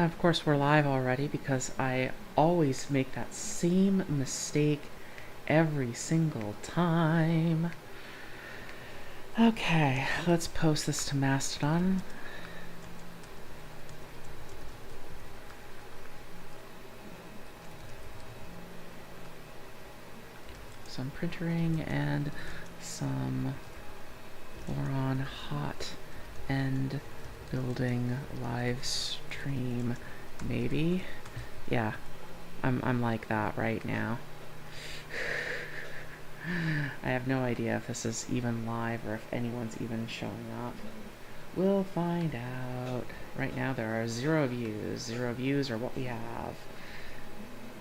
Of course, we're live already because I always make that same mistake every single time. Okay, let's post this to Mastodon. Some printering and some boron hot end building live stream, maybe. Yeah, I'm like that right now. I have no idea if this is even live or if anyone's even showing up. We'll find out. Right now there are 0 views. 0 views are what we have.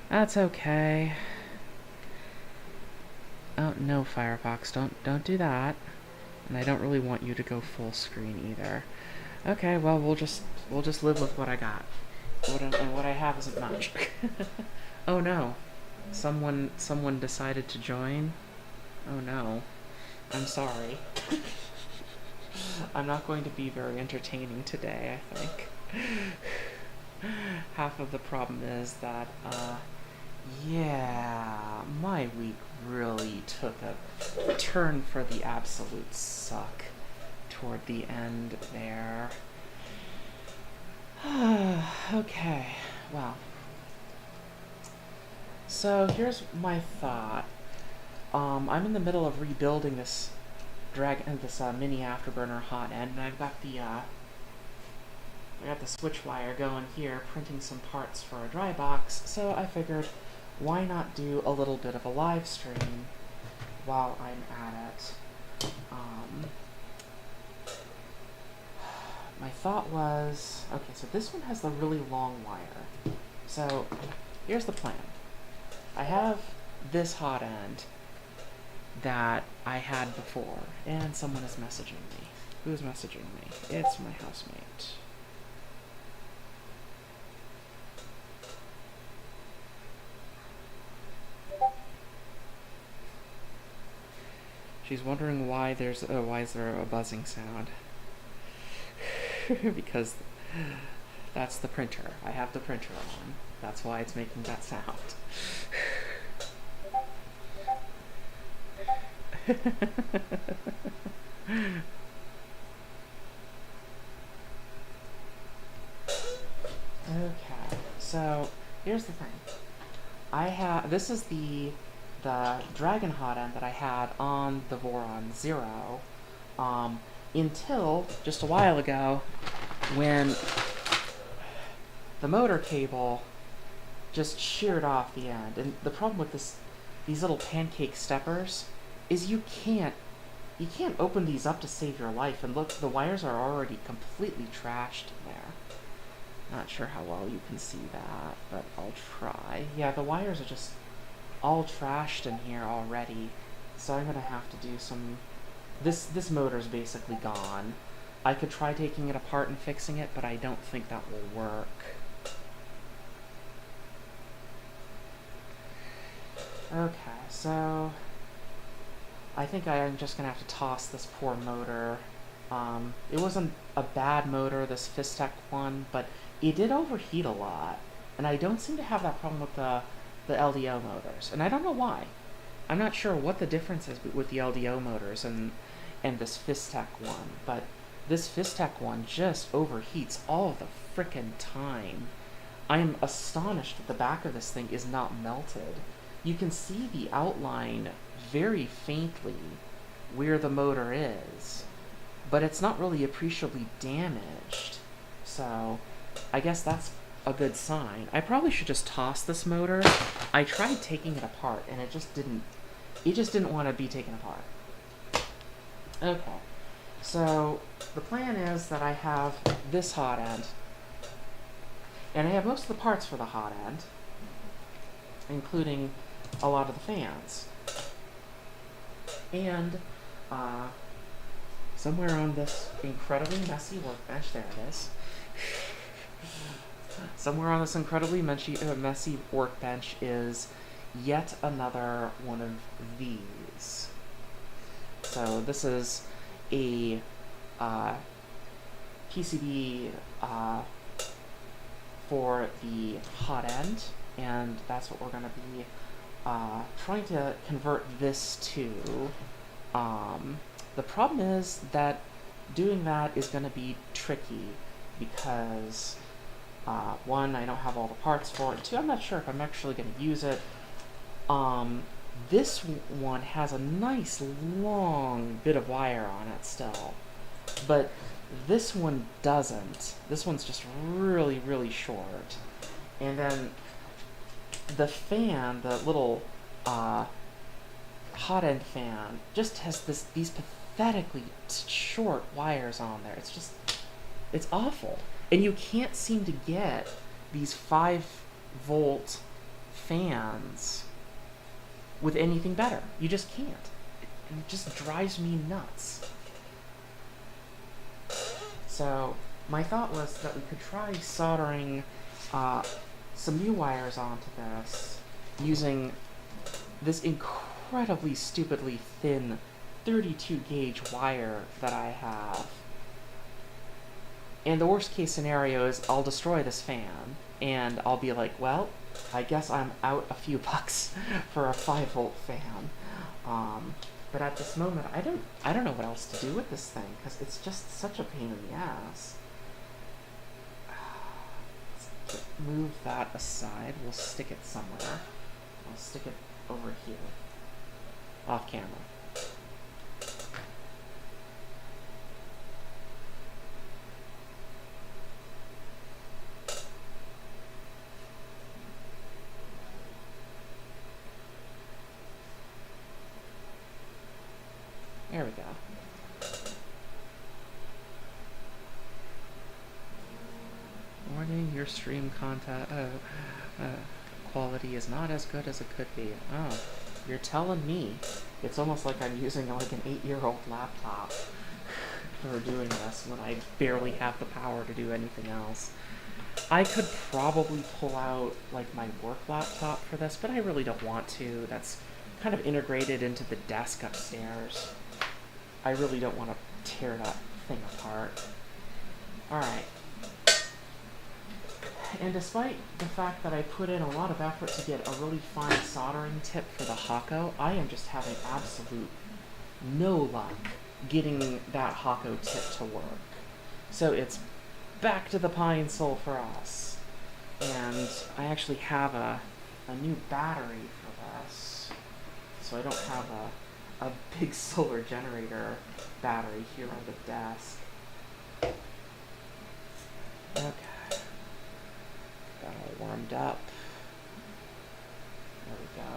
That's okay. Oh no, Firefox, don't do that. And I don't really want you to go full screen either. Okay, well we'll just live with what I got. And what I have isn't much. Oh no. Someone decided to join. Oh no. I'm sorry. I'm not going to be very entertaining today, I think. Half of the problem is that, yeah, my week really took a turn for the absolute suck toward the end there. Okay, well. So here's my thought. I'm in the middle of rebuilding this mini afterburner hot end, and I've got the switch wire going here, printing some parts for a dry box. So I figured, why not do a little bit of a live stream while I'm at it? My thought was, okay, so this one has the really long wire. So here's the plan. I have this hot end that I had before, and someone is messaging me. Who's messaging me? It's my housemate. She's wondering why is there a buzzing sound? Because that's the printer. I have the printer on. That's why it's making that sound. Okay, so here's the thing. This is the Dragon hot end that I had on the Voron 0, until just a while ago when the motor cable just sheared off the end. And the problem with these little pancake steppers is you can't open these up to save your life. And look, the wires are already completely trashed there. Not sure how well you can see that, but I'll try. Yeah, the wires are just all trashed in here already, so I'm gonna have to do some... This motor's basically gone. I could try taking it apart and fixing it, but I don't think that will work. Okay, so I think I'm just gonna have to toss this poor motor. It wasn't a bad motor, this Fistech one, but it did overheat a lot, and I don't seem to have that problem with the LDO motors, and I don't know why. I'm not sure what the difference is with the LDO motors and this Fistech one, but this Fistech one just overheats all the frickin' time. I am astonished that the back of this thing is not melted. You can see the outline very faintly where the motor is, but it's not really appreciably damaged. So I guess that's a good sign. I probably should just toss this motor. I tried taking it apart and it just didn't want to be taken apart. Okay, so the plan is that I have this hot end, and I have most of the parts for the hot end, including a lot of the fans. And somewhere on this incredibly messy workbench, there it is. Somewhere on this incredibly messy workbench is yet another one of these. So this is a PCB for the hot end, and that's what we're going to be trying to convert this to. The problem is that doing that is going to be tricky because, one, I don't have all the parts for it, two, I'm not sure if I'm actually going to use it. This one has a nice long bit of wire on it still, but this one doesn't. This one's just really, really short. And then the fan, the little hot end fan, just has these pathetically short wires on there. It's awful. And you can't seem to get these 5-volt fans with anything better. You just can't. It just drives me nuts. So my thought was that we could try soldering some new wires onto this using this incredibly stupidly thin 32 gauge wire that I have. And the worst case scenario is I'll destroy this fan and I'll be like, well, I guess I'm out a few bucks for a 5-volt fan. But at this moment, I don't know what else to do with this thing because it's just such a pain in the ass. Let's move that aside. We'll stick it somewhere. I'll stick it over here, off camera. There we go. Warning, your stream content quality is not as good as it could be. Oh, you're telling me. It's almost like I'm using like an 8-year-old laptop for doing this when I barely have the power to do anything else. I could probably pull out like my work laptop for this, but I really don't want to. That's kind of integrated into the desk upstairs. I really don't want to tear that thing apart. Alright. And despite the fact that I put in a lot of effort to get a really fine soldering tip for the Hako, I am just having absolute no luck getting that Hako tip to work. So it's back to the pine sol for us. And I actually have a new battery for this. So I don't have a big solar generator battery here on the desk. Okay. Got all warmed up. There we go.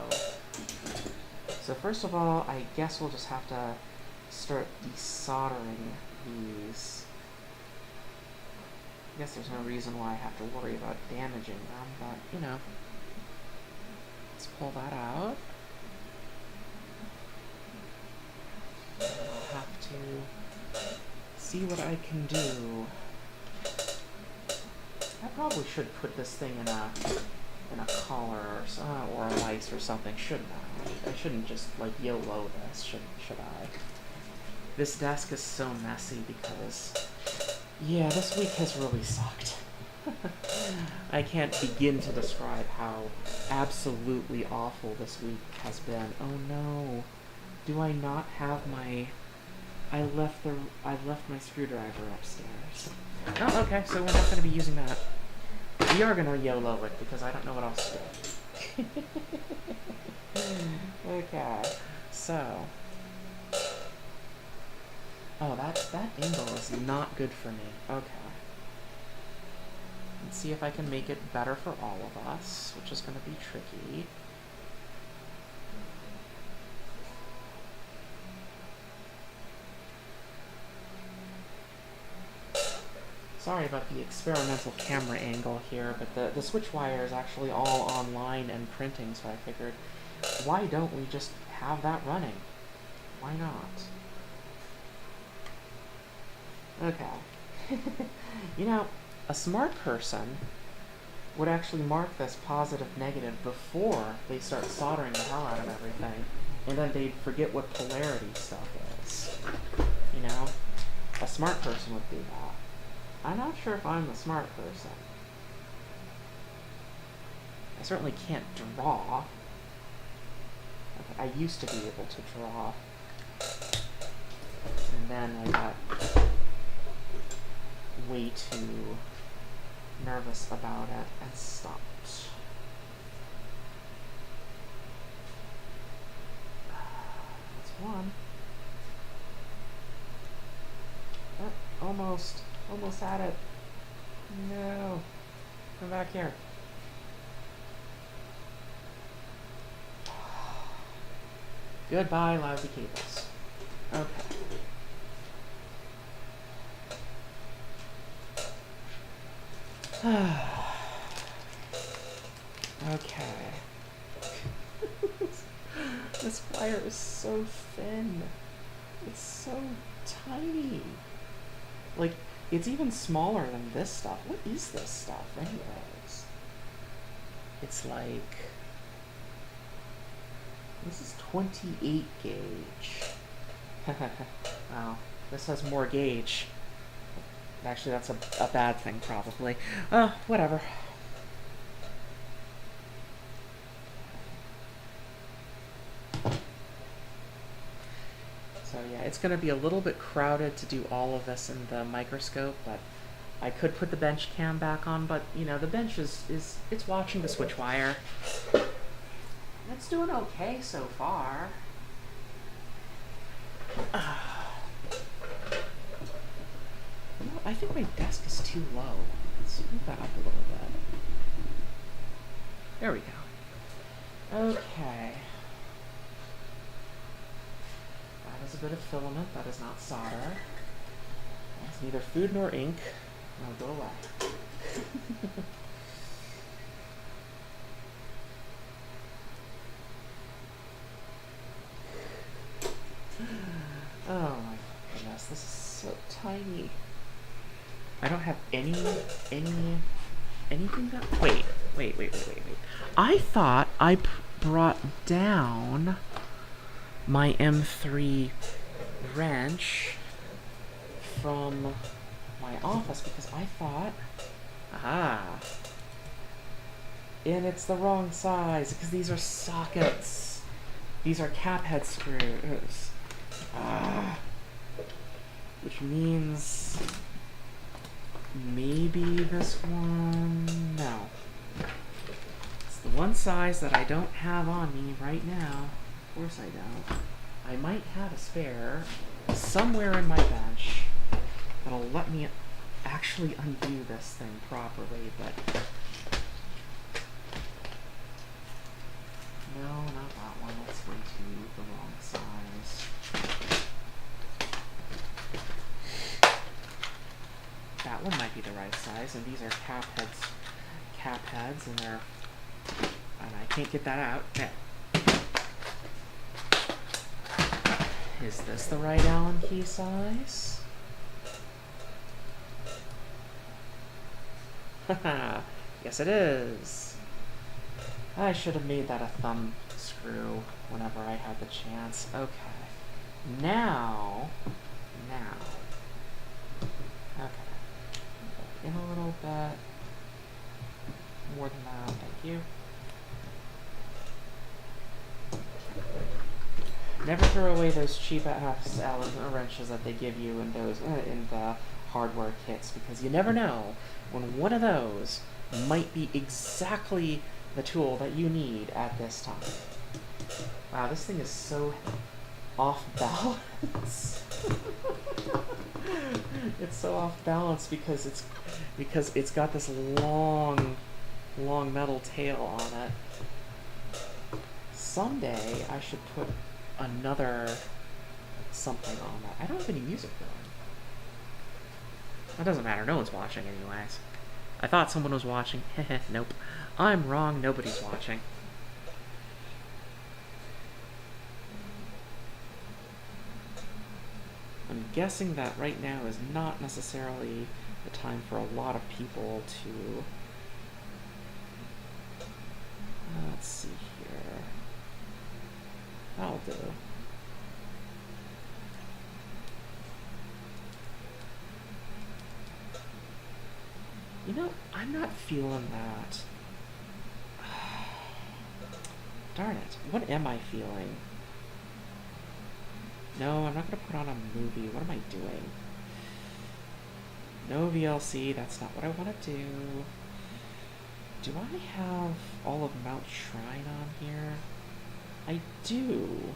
So first of all, I guess we'll just have to start desoldering these. I guess there's no reason why I have to worry about damaging them, but, you know. Let's pull that out. I'll have to see what I can do. I probably should put this thing in a collar or a lice or something, shouldn't I? I shouldn't just like YOLO this, should I? This desk is so messy because, yeah, this week has really sucked. I can't begin to describe how absolutely awful this week has been. Oh no. Do I not have my... I left my screwdriver upstairs. Oh, okay, so we're not going to be using that. We are going to YOLO it because I don't know what else to do. Okay, so... Oh, that angle is not good for me. Okay. Let's see if I can make it better for all of us, which is going to be tricky. Sorry about the experimental camera angle here, but the switch wire is actually all online and printing, so I figured, why don't we just have that running? Why not? Okay. You know, a smart person would actually mark this positive negative before they start soldering the hell out of everything, and then they'd forget what polarity stuff is. You know? A smart person would do that. I'm not sure if I'm the smart person. certainly can't draw. Okay, I used to be able to draw. And then I got way too nervous about it and stopped. That's one. Oh, almost had it. No. Come back here. Goodbye, lousy cables. Okay. Okay. This wire is so thin. It's so tiny. Like, it's even smaller than this stuff. What is this stuff, anyways? It's like... This is 28 gauge. Wow, this has more gauge. Actually, that's a bad thing, probably. Whatever. So yeah, it's going to be a little bit crowded to do all of this in the microscope, but I could put the bench cam back on, but, you know, the bench is it's watching the switch wire. It's doing okay so far. You know, I think my desk is too low. Let's move that up a little bit. There we go. Okay. That is a bit of filament. That is not solder. It's neither food nor ink. No, go away. Oh my goodness, this is so tiny. I don't have anything that... Wait. I thought I brought down my M3 wrench from my office because I thought... And it's the wrong size because these are sockets. These are cap head screws. Which means maybe this one. No. It's the one size that I don't have on me right now. Of course I don't. I might have a spare somewhere in my bench that'll let me actually undo this thing properly, but no, not that one. That's way too the wrong size. That one might be the right size, and these are cap heads, and they're, and I can't get that out. There. Is this the right Allen key size? Haha, yes it is. I should have made that a thumb screw whenever I had the chance. Okay. Now. Okay. In a little bit. More than that, thank you. Never throw away those cheap ass Allen wrenches that they give you in those in the hardware kits, because you never know when one of those might be exactly the tool that you need at this time. Wow, this thing is so off balance. It's so off balance because it's got this long metal tail on it. Someday I should put another something on that. I don't have any music going. That doesn't matter. No one's watching anyways. I thought someone was watching. Nope. I'm wrong. Nobody's watching. I'm guessing that right now is not necessarily the time for a lot of people to... let's see here. That'll do. You know, I'm not feeling that. Darn it. What am I feeling? No, I'm not going to put on a movie. What am I doing? No VLC. That's not what I want to do. Do I have all of Mount Shrine on here? I do.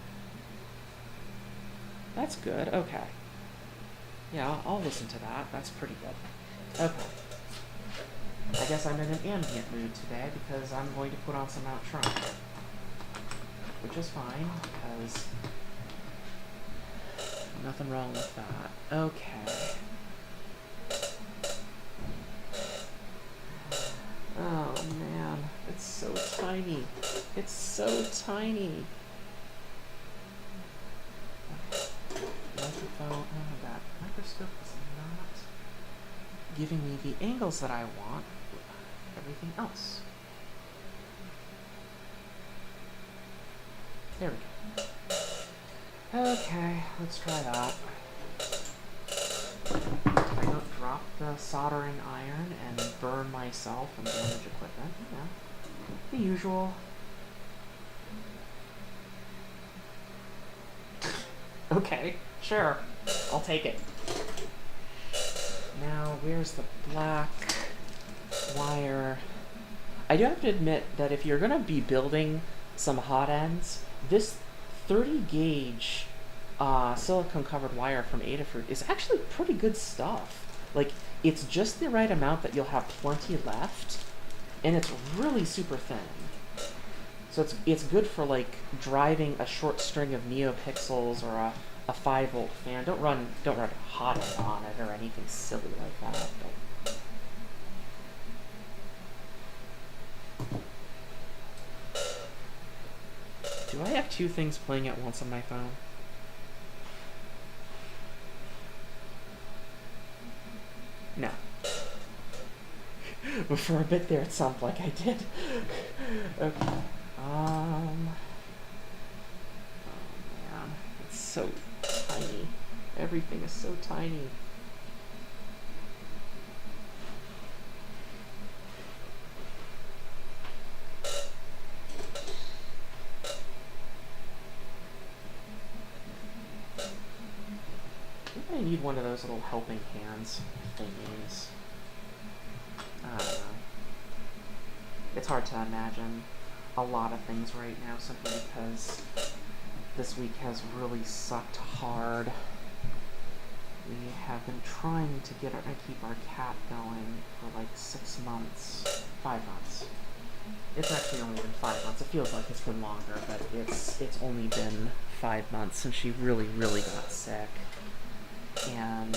That's good. Okay. Yeah, I'll listen to that. That's pretty good. Okay. I guess I'm in an ambient mood today because I'm going to put on some Mount Shrine. Which is fine, because nothing wrong with that. Okay. Oh man, it's so tiny. It's so tiny. Okay. Microphone. Oh, that microscope is not giving me the angles that I want. Everything else. There we go. Okay, let's try that. I don't drop the soldering iron and burn myself and damage equipment. Yeah, the usual. Okay, sure. I'll take it. Now, where's the black wire? I do have to admit that if you're going to be building some hot ends, this 30 gauge silicone covered wire from Adafruit is actually pretty good stuff. Like, it's just the right amount that you'll have plenty left, and it's really super thin. So it's good for like driving a short string of NeoPixels or a 5-volt fan. Don't run a hot end on it or anything silly like that. But do I have two things playing at once on my phone? No. But for a bit there, it sounded like I did. Okay. Oh man, it's so tiny. Everything is so tiny. I need one of those little helping hands thingies. I don't know. It's hard to imagine a lot of things right now simply because this week has really sucked hard. We have been trying to keep our cat going for like 6 months, 5 months. It's actually only been 5 months. It feels like it's been longer, but it's only been 5 months since she really got sick. And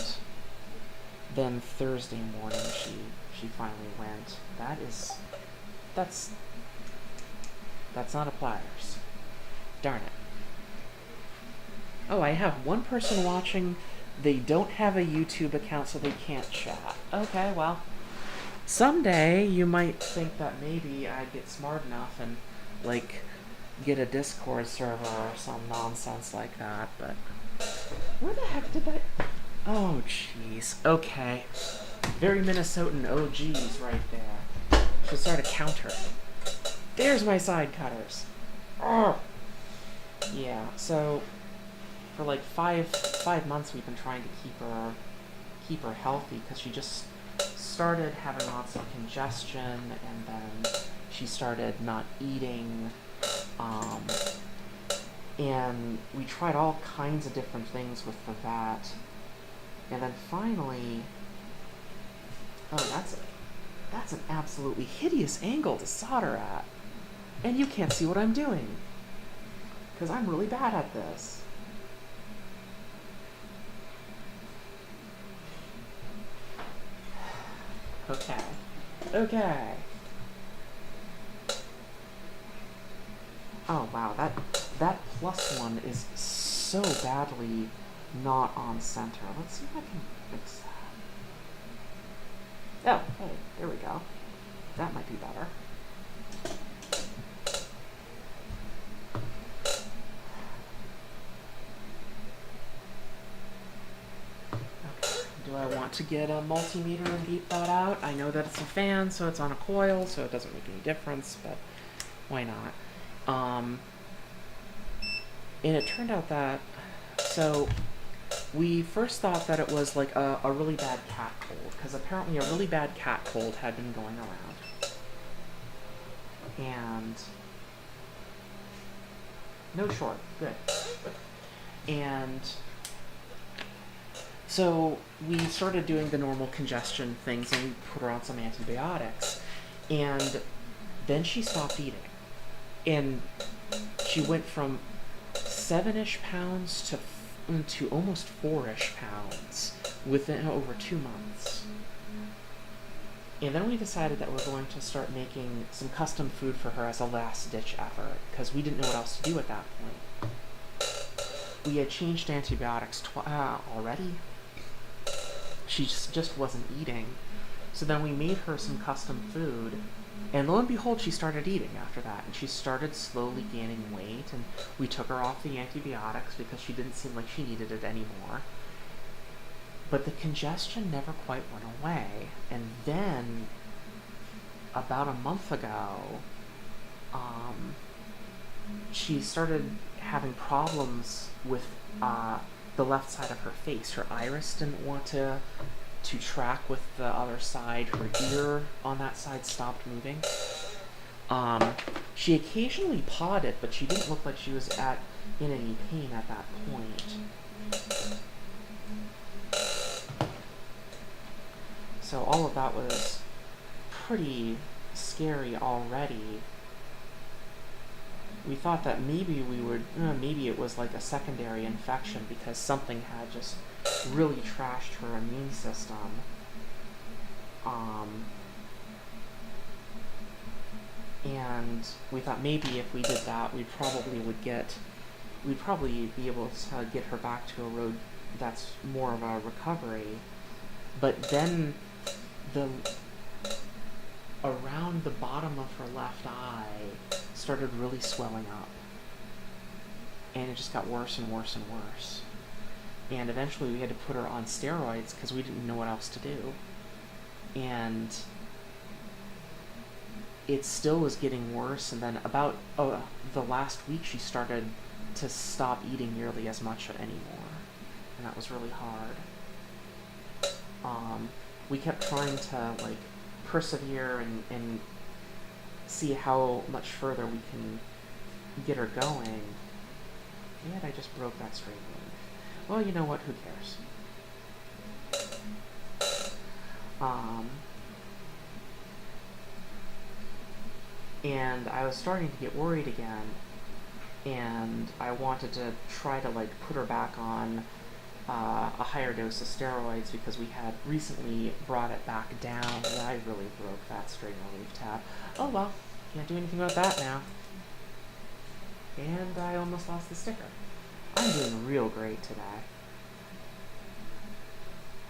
then Thursday morning she finally went. That's not a Pliers. Darn it. Oh, I have one person watching. They don't have a YouTube account, so they can't chat. Okay, well, someday you might think that maybe I'd get smart enough and, like, get a Discord server or some nonsense like that, but where the heck did that... Oh, jeez. Okay. Very Minnesotan OGs right there. Should start a counter. There's my side cutters. Oh. Yeah, so for like five months we've been trying to keep her healthy because she just started having lots of congestion and then she started not eating. And we tried all kinds of different things with that. And then finally, oh, that's an absolutely hideous angle to solder at. And you can't see what I'm doing. Because I'm really bad at this. Okay. Oh wow, that plus one is so badly not on center. Let's see if I can fix that. Oh, hey, there we go. That might be better. Okay, do I want to get a multimeter and beep that out? I know that it's a fan, so it's on a coil, so it doesn't make any difference, but why not? Um, and it turned out that, so we first thought that it was like a really bad cat cold, because apparently a really bad cat cold had been going around. And no short, good. And so we started doing the normal congestion things, and we put her on some antibiotics. And then she stopped eating. And she went from 7-ish pounds to almost 4-ish pounds within over 2 months. And then we decided that we're going to start making some custom food for her as a last-ditch effort, because we didn't know what else to do at that point. We had changed antibiotics already. She just wasn't eating. So then we made her some custom food, and lo and behold, she started eating after that, and she started slowly gaining weight, and we took her off the antibiotics because she didn't seem like she needed it anymore. But the congestion never quite went away. And then, about a month ago, she started having problems with the left side of her face. Her iris didn't want to track with the other side. Her ear on that side stopped moving. She occasionally pawed it, but she didn't look like she was in any pain at that point. So all of that was pretty scary already. We thought that maybe maybe it was like a secondary infection because something had just really trashed her immune system. And we thought maybe if we did that, we'd probably be able to get her back to a road that's more of a recovery. But then around the bottom of her left eye started really swelling up, and it just got worse and worse and worse. And eventually we had to put her on steroids because we didn't know what else to do. And it still was getting worse, and then about the last week she started to stop eating nearly as much anymore, and that was really hard. We kept trying to persevere and see how much further we can get her going. And I just broke that straight leg. Well, you know what? Who cares? And I was starting to get worried again, and I wanted to try to put her back on a higher dose of steroids because we had recently brought it back down, and I really broke that strain relief tab. Oh well, can't do anything about that now. And I almost lost the sticker. I'm doing real great today.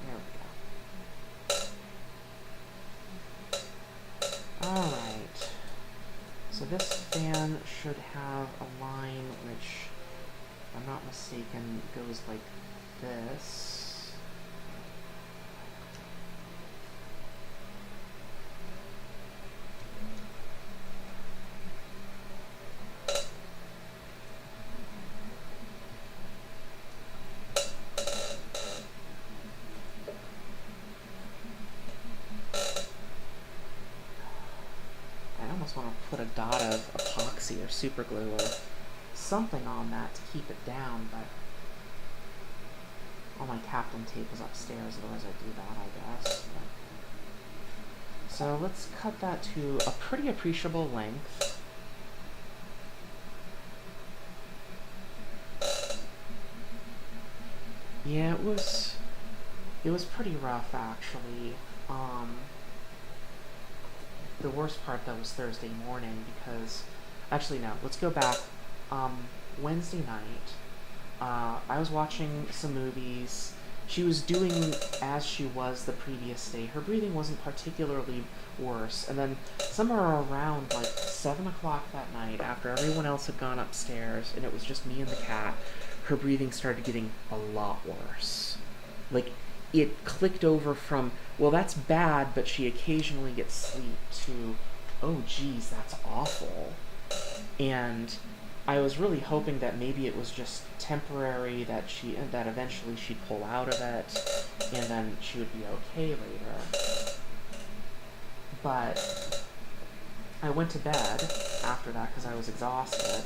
There we go. Alright. So this fan should have a line which, if I'm not mistaken, goes like this. I almost want to put a dot of epoxy or super glue or something on that to keep it down, but all my Captain tape is upstairs, otherwise I'd do that, I guess. But so let's cut that to a pretty appreciable length. Yeah, it was pretty rough, actually. The worst part, though, was Thursday morning, because... Actually, no, let's go back. Wednesday night, I was watching some movies. She was doing as she was the previous day. Her breathing wasn't particularly worse. And then somewhere around, 7 o'clock that night, after everyone else had gone upstairs, and it was just me and the cat, her breathing started getting a lot worse. It clicked over from, well, that's bad, but she occasionally gets sleep, to, oh, geez, that's awful. And I was really hoping that maybe it was just temporary, that eventually she'd pull out of it, and then she would be okay later. But I went to bed after that because I was exhausted.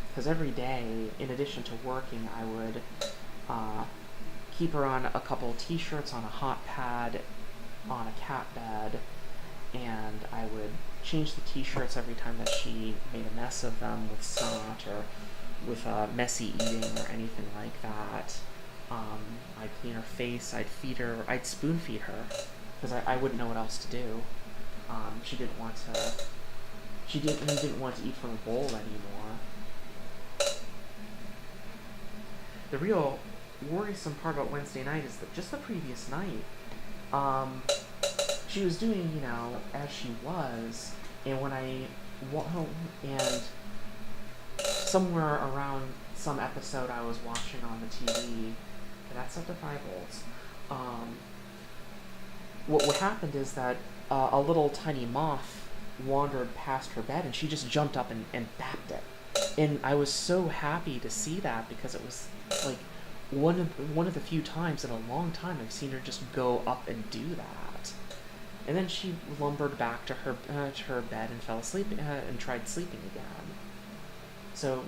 Because every day, in addition to working, I would keep her on a couple t-shirts, on a hot pad, on a cat bed, and I would change the t-shirts every time that she made a mess of them with snot or with messy eating or anything like that. I'd clean her face, I'd feed her, I'd spoon feed her, because I wouldn't know what else to do. She didn't want to eat from a bowl anymore. The real worrisome part about Wednesday night is that just the previous night, she was doing, as she was, and when I went home, and somewhere around some episode I was watching on the TV, and that's set to 5 volts, what happened is that a little tiny moth wandered past her bed, and she just jumped up and bapped it. And I was so happy to see that, because it was like one of the few times in a long time I've seen her just go up and do that. And then she lumbered back to her bed and fell asleep and tried sleeping again. So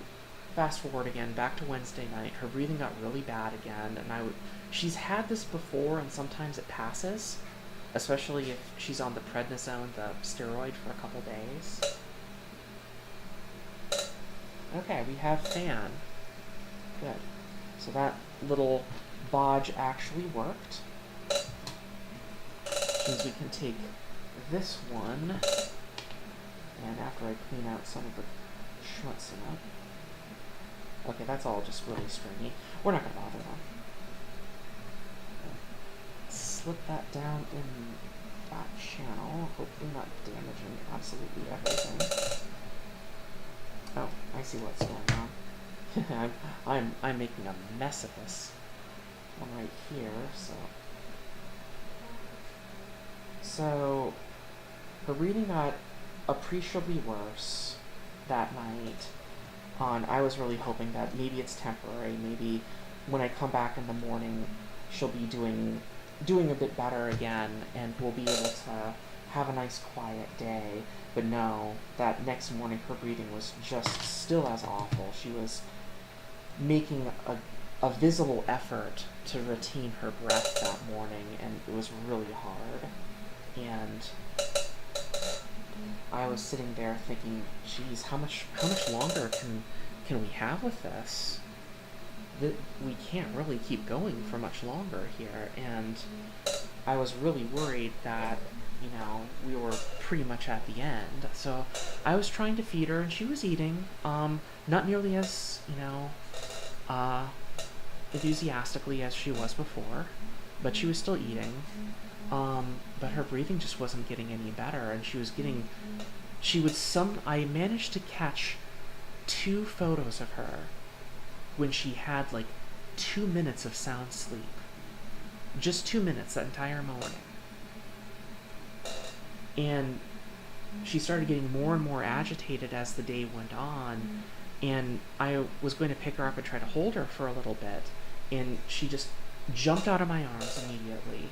fast forward again, back to Wednesday night. Her breathing got really bad again, and she's had this before, and sometimes it passes, especially if she's on the prednisone, the steroid, for a couple days. Okay, we have fan. Good. So that little bodge actually worked. Which means we can take this one, and after I clean out some of the schmutz in it. Okay, that's all just really stringy. We're not going to bother them. Slip that down in that channel, hopefully not damaging absolutely everything. Oh, I see what's going on. I'm making a mess of this one right here, so her breathing got appreciably worse that night. I was really hoping that maybe it's temporary. Maybe when I come back in the morning, she'll be doing a bit better again, and we'll be able to have a nice quiet day. But no, that next morning her breathing was just still as awful. She was making a visible effort to retain her breath that morning, and it was really hard. And I was sitting there thinking, geez, how much longer can we have with this? We can't really keep going for much longer here. And I was really worried that, we were pretty much at the end. So I was trying to feed her, and she was eating, not nearly as, enthusiastically as she was before, but she was still eating. But her breathing just wasn't getting any better, and I managed to catch 2 photos of her when she had like 2 minutes of sound sleep. Just 2 minutes that entire morning. And she started getting more and more agitated as the day went on, and I was going to pick her up and try to hold her for a little bit, and she just jumped out of my arms immediately,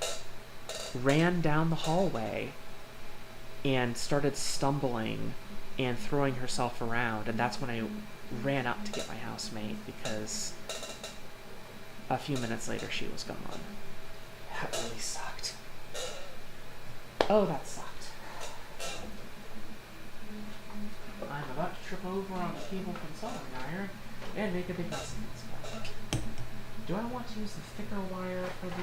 ran down the hallway, and started stumbling and throwing herself around. And that's when I ran up to get my housemate, because a few minutes later she was gone. That really sucked. Oh, that sucked. I'm about to trip over on the cable from soldering iron and make a big mess of this. Do I want to use the thicker wire for the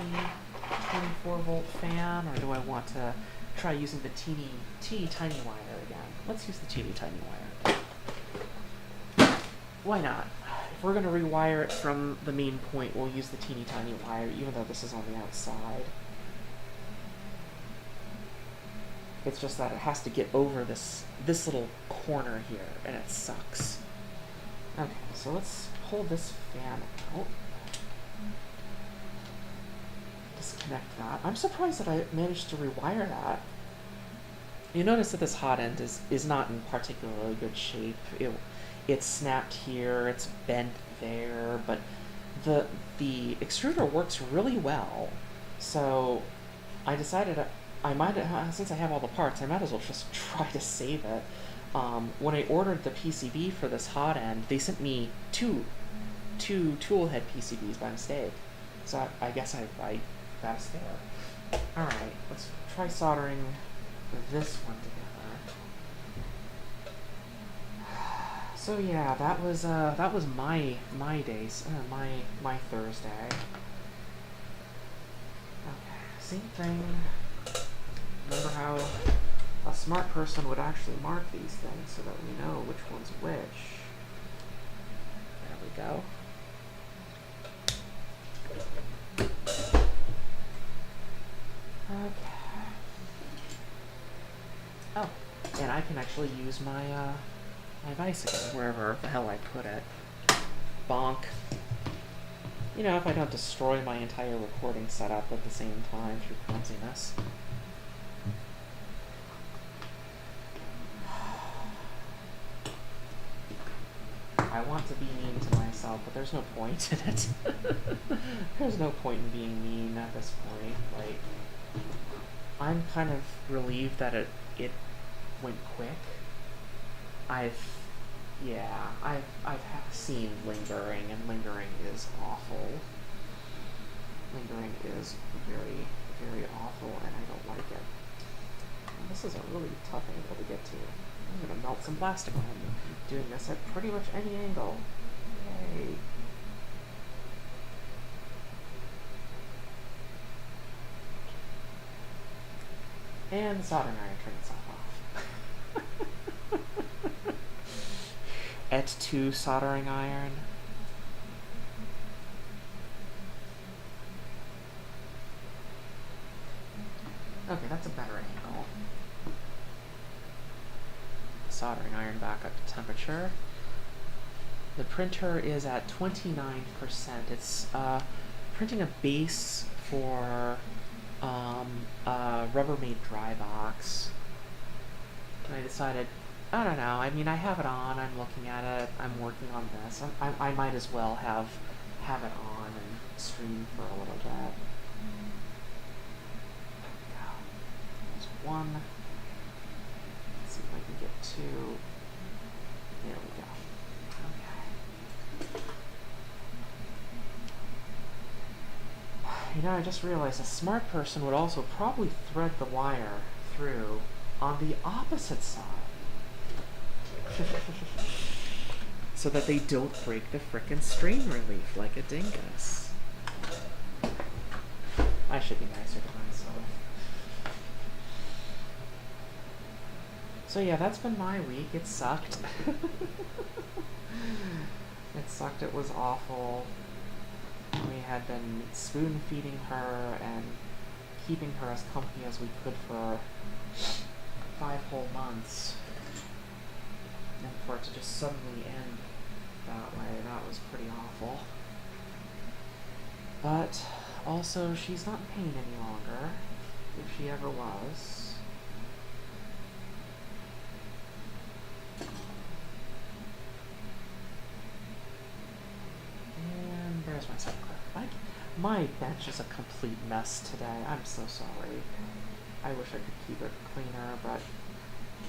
24 volt fan, or do I want to try using the teeny tiny wire again? Let's use the teeny tiny wire. Why not? If we're going to rewire it from the main point, we'll use the teeny tiny wire, even though this is on the outside. It's just that it has to get over this little corner here, and it sucks. Okay, so let's pull this fan out. Disconnect that. I'm surprised that I managed to rewire that. You notice that this hot end is not in particularly good shape. It's snapped here, it's bent there, but the the extruder works really well. So I decided I might, since I have all the parts, I might as well just try to save it. When I ordered the PCB for this hot end, they sent me two tool head PCBs by mistake. So I guess I got a spare. Alright, let's try soldering this one together. So yeah, that was my days, my Thursday. Okay, same thing. Remember how a smart person would actually mark these things so that we know which one's which. There we go. Okay. Oh, and I can actually use my my vice again, wherever the hell I put it. Bonk. You know, if I don't destroy my entire recording setup at the same time through clumsiness. I want to be mean to myself, but there's no point in it. There's no point in being mean at this point. Like, I'm kind of relieved that it went quick. I've seen lingering, and lingering is awful. Lingering is very, very awful, and I don't like it. And this is a really tough angle to get to. I'm gonna melt some plastic when I'm doing this at pretty much any angle. Yay. And the soldering iron turned itself off. Et2 soldering iron. Okay, that's a better angle. Soldering iron back up to temperature. The printer is at 29%. It's printing a base for a Rubbermaid dry box. And I decided, I don't know, I mean, I have it on, I'm looking at it, I'm working on this. I might as well have it on and stream for a little bit. There's one. Let's see if I can get two. There we go. Okay. You know, I just realized a smart person would also probably thread the wire through on the opposite side. So that they don't break the frickin' strain relief like a dingus. I should be nicer to myself. So yeah, that's been my week. It sucked. It sucked. It was awful. We had been spoon feeding her and keeping her as comfy as we could for 5 whole months. And for it to just suddenly end that way, that was pretty awful. But also, she's not in pain any longer, if she ever was. And there's my second clip. My bench is a complete mess today. I'm so sorry. I wish I could keep it cleaner, but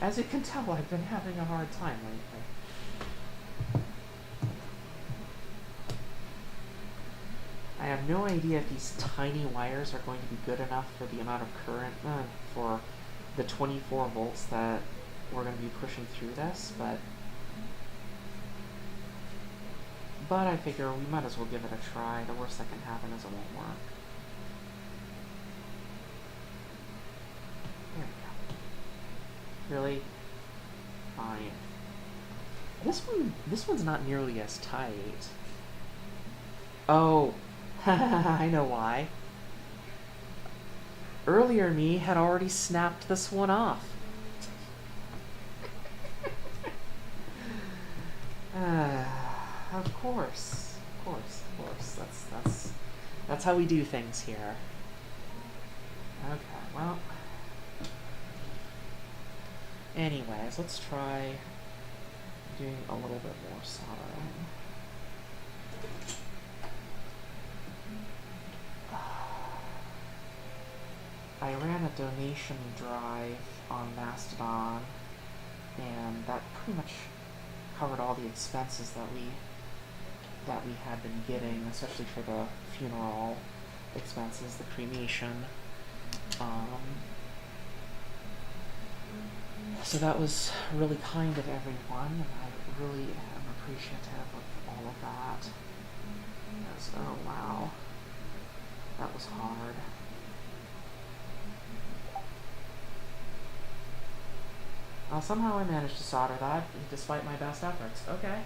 as you can tell, I've been having a hard time lately. I have no idea if these tiny wires are going to be good enough for the amount of current, for the 24 volts that we're going to be pushing through this, but I figure we might as well give it a try. The worst that can happen is it won't work. There we go. Really? Fine. This one's not nearly as tight. Oh, I know why. Earlier me had already snapped this one off. Of course. That's how we do things here. Okay, well. Anyways, let's try doing a little bit more soldering. I ran a donation drive on Mastodon, and that pretty much covered all the expenses that we had been getting, especially for the funeral expenses, the cremation. So that was really kind of everyone, and I really am appreciative of all of that. Because, oh wow, that was hard. Somehow I managed to solder that, despite my best efforts. Okay.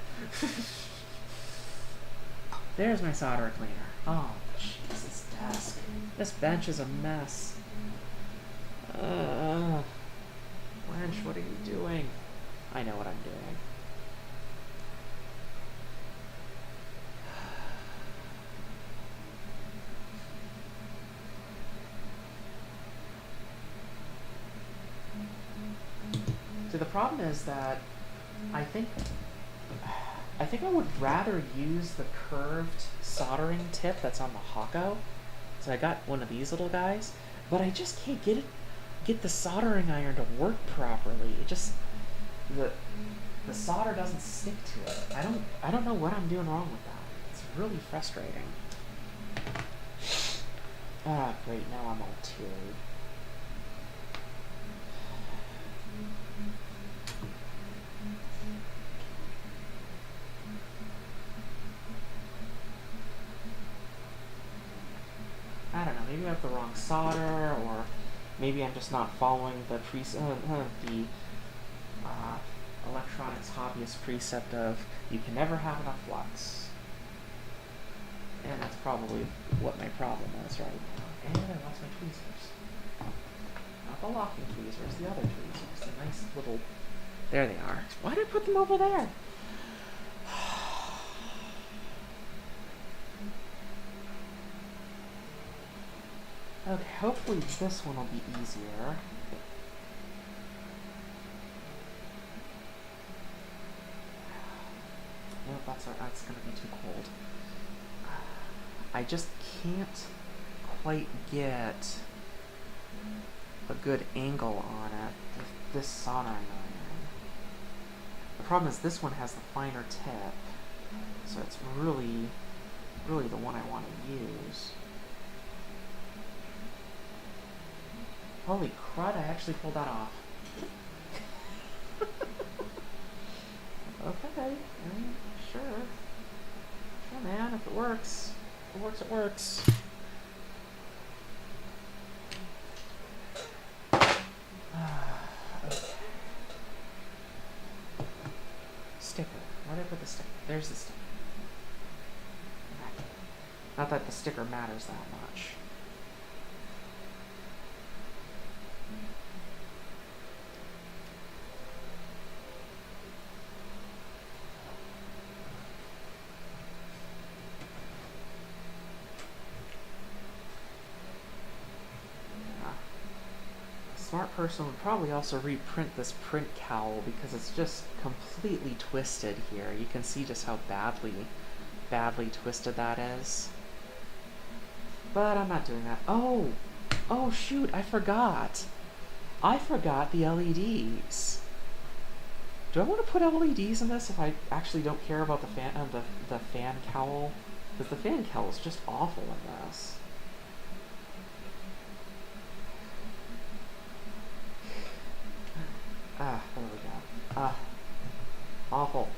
There's my solder cleaner. Oh, jeez, this desk. This bench is a mess. Wench, what are you doing? I know what I'm doing. So the problem is that I think I would rather use the curved soldering tip that's on the Hako. So I got one of these little guys, but I just can't get the soldering iron to work properly. It just the solder doesn't stick to it. I don't know what I'm doing wrong with that. It's really frustrating. Ah, great, now I'm all teary. I don't know, maybe I have the wrong solder, or maybe I'm just not following the electronics hobbyist precept of you can never have enough flux. And that's probably what my problem is right now. And I lost my tweezers. Not the locking tweezers, the other tweezers. The nice little... There they are. Why did I put them over there? Okay, hopefully this one will be easier. Nope, that's gonna be too cold. I just can't quite get a good angle on it with this soldering iron. The problem is this one has the finer tip, so it's really the one I want to use. Holy crud, I actually pulled that off. Okay, sure. Sure, man, if it works. If it works, it works. Okay. Sticker. Where did I put the sticker? There's the sticker. Not that the sticker matters that much. Smart person would probably also reprint this print cowl because it's just completely twisted here. You can see just how badly twisted that is. But I'm not doing that. Oh shoot, I forgot. I forgot the LEDs. Do I want to put LEDs in this if I actually don't care about the fan cowl? Because the fan cowl is just awful in this. There we go. Awful.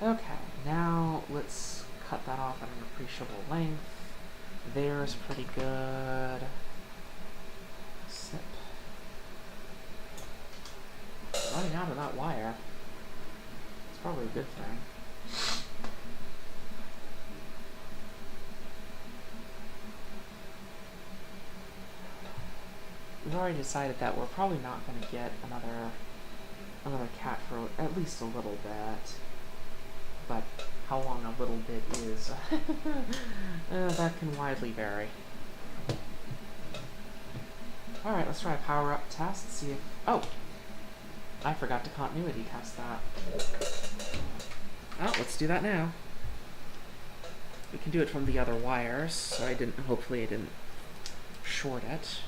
Okay, now let's cut that off at an appreciable length. There's pretty good. Snip. Running out of that wire. It's probably a good thing. We've already decided that we're probably not going to get another cat for at least a little bit. But how long a little bit is, that can widely vary. Alright, let's try a power up test, see if... Oh! I forgot to continuity test that. Oh, let's do that now. We can do it from the other wires, so hopefully I didn't short it.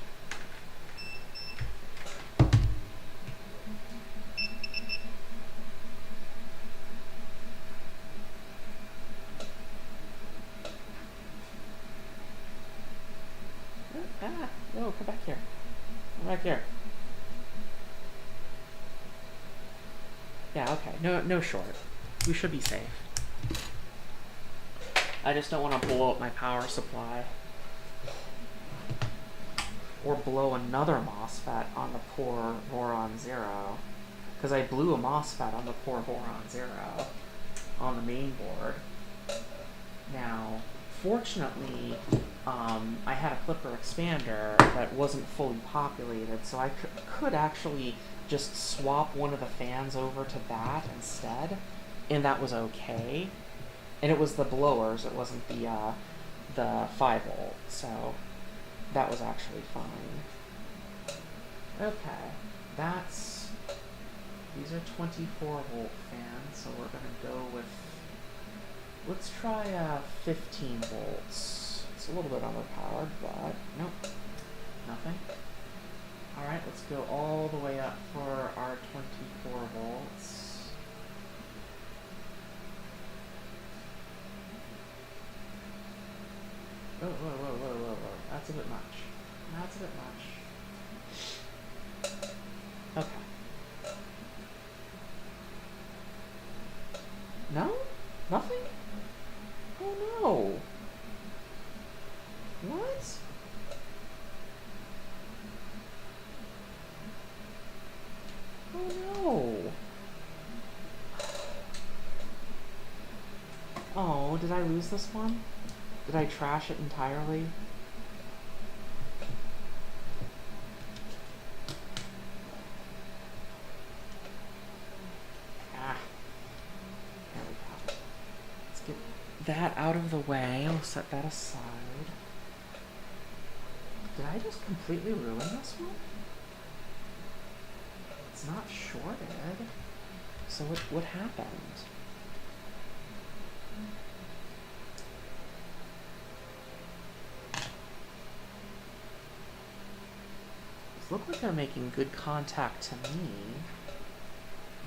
No, come back here. Come back here. Yeah, okay. No short. We should be safe. I just don't want to blow up my power supply. Or blow another MOSFET on the poor Voron 0. Because I blew a MOSFET on the poor Voron 0 on the main board. Now, fortunately, I had a Clipper expander that wasn't fully populated, so I could actually just swap one of the fans over to that instead, and that was okay. And it was the blowers, it wasn't the 5 volt, so that was actually fine. Okay, these are 24 volt fans, so we're gonna go with, let's try 15 volts. It's a little bit overpowered, but nope, nothing. Alright, let's go all the way up for our 24 volts. Whoa. That's a bit much. That's a bit much. Okay. No? Nothing? Oh no. What? Oh no. Oh, did I lose this one? Did I trash it entirely? Ah. There we go. Let's get that out of the way. I'll set that aside. Did I just completely ruin this one? It's not shorted. So what happened? These look like they're making good contact to me,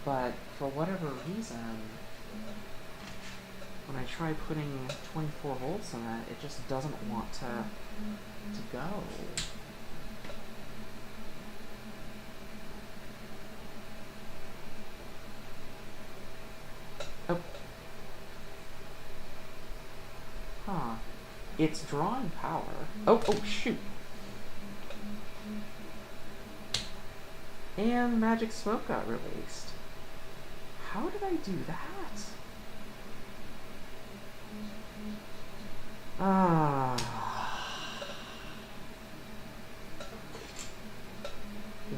but for whatever reason, when I try putting 24 volts in it, it just doesn't want to go. Oh. Huh. It's drawing power. Oh, shoot. And magic smoke got released. How did I do that?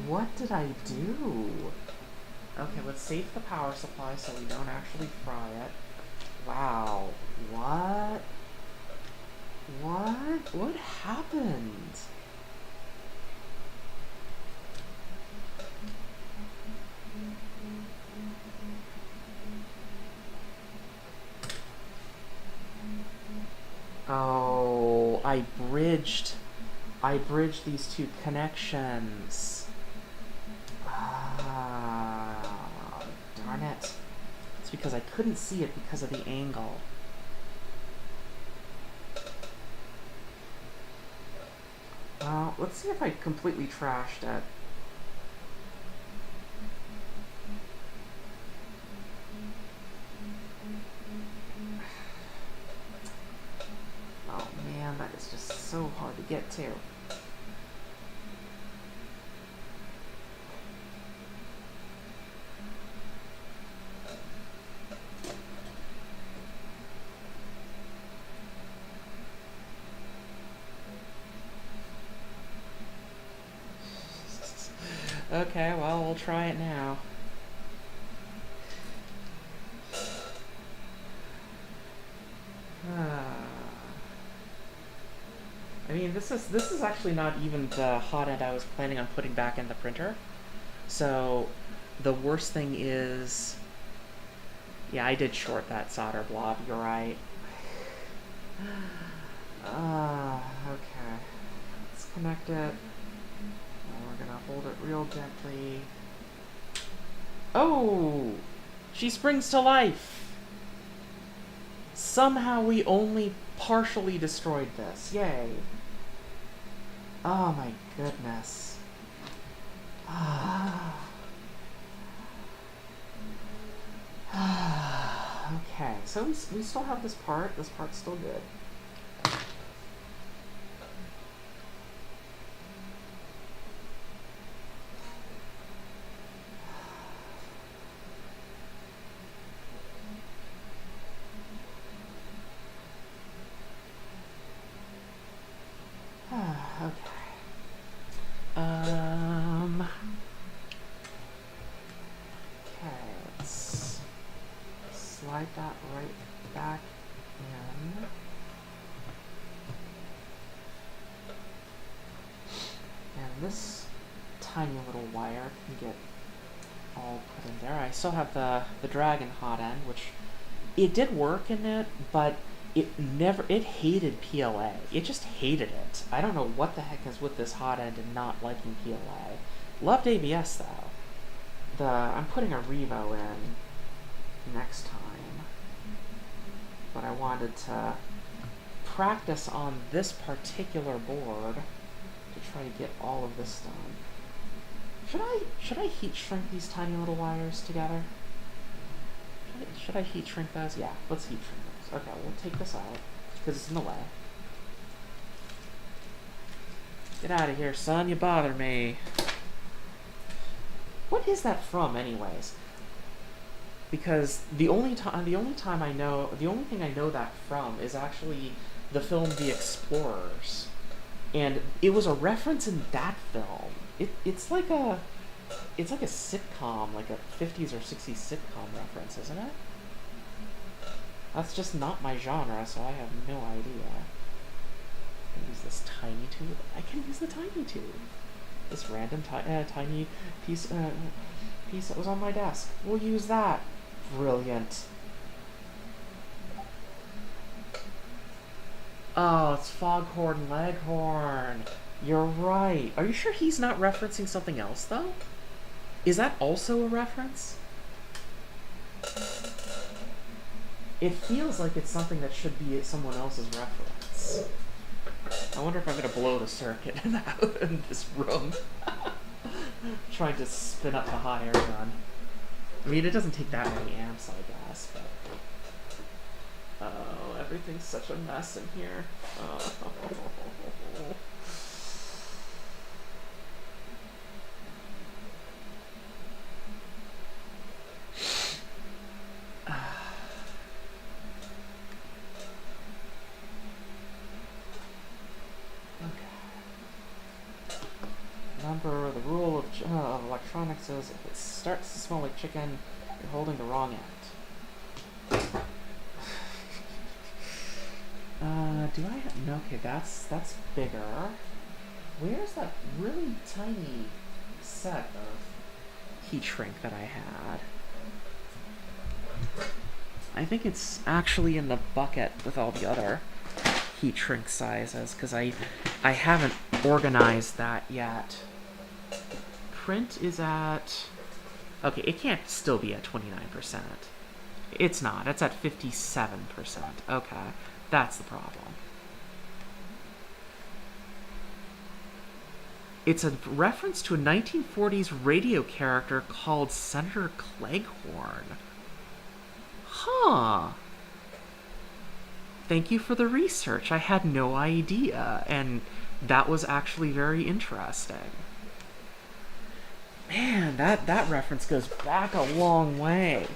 What did I do? Okay, let's save the power supply so we don't actually fry it. Wow. What? What happened? Oh, I bridged these two connections. Darn it. It's because I couldn't see it because of the angle. Let's see if I completely trashed it. Oh man, that is just so hard to get to. Okay, well, we'll try it now. I mean, this is actually not even the hot end I was planning on putting back in the printer. So the worst thing is, yeah, I did short that solder blob. You're right. Okay. Let's connect it. And we're gonna hold it real gently. Oh! She springs to life! Somehow we only partially destroyed this. Yay. Oh my goodness. Okay, so we still have this part. This part's still good. Okay. Okay, let's slide that right back in. And this tiny little wire can get all put in there. I still have the dragon hot end, which it did work in it, but it hated PLA. It just hated it. I don't know what the heck is with this hot end and not liking PLA. Loved ABS though. I'm putting a Revo in next time, but I wanted to practice on this particular board to try to get all of this done. Should I heat shrink these tiny little wires together? Should I heat shrink those? Yeah, let's heat shrink those. Okay, we'll take this out because it's in the way. Get out of here, son. You bother me. What is that from, anyways? Because the only thing I know that from is actually the film The Explorers, and it was a reference in that film. It's like a sitcom, like a 50s or 60s sitcom reference, isn't it? That's just not my genre, so I have no idea. I can use this tiny tube. I can use the tiny tube. This random tiny piece that was on my desk. We'll use that. Brilliant. Oh, it's Foghorn Leghorn. You're right. Are you sure he's not referencing something else, though? Is that also a reference? It feels like it's something that should be someone else's reference. I wonder if I'm going to blow the circuit in this room. Trying to spin up the hot air gun. I mean, it doesn't take that many amps, I guess, but... Oh, everything's such a mess in here. Oh. Remember, the rule of electronics is if it starts to smell like chicken, you're holding the wrong end. Do I have... No, okay, that's bigger. Where's that really tiny set of heat shrink that I had? I think it's actually in the bucket with all the other heat shrink sizes, because I haven't organized that yet. Print is at... Okay, it can't still be at 29%. It's not. It's at 57%. Okay, that's the problem. It's a reference to a 1940s radio character called Senator Cleghorn. Huh. Thank you for the research. I had no idea, and that was actually very interesting. Man, that reference goes back a long way.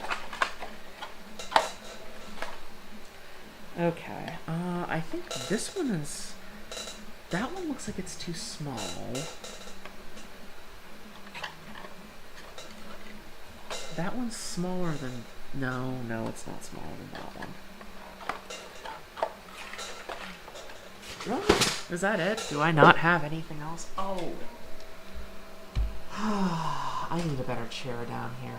Okay, I think this one is... That one looks like it's too small. That one's smaller than... No, it's not smaller than that one. Is that it? Do I not have anything else? Oh. I need a better chair down here.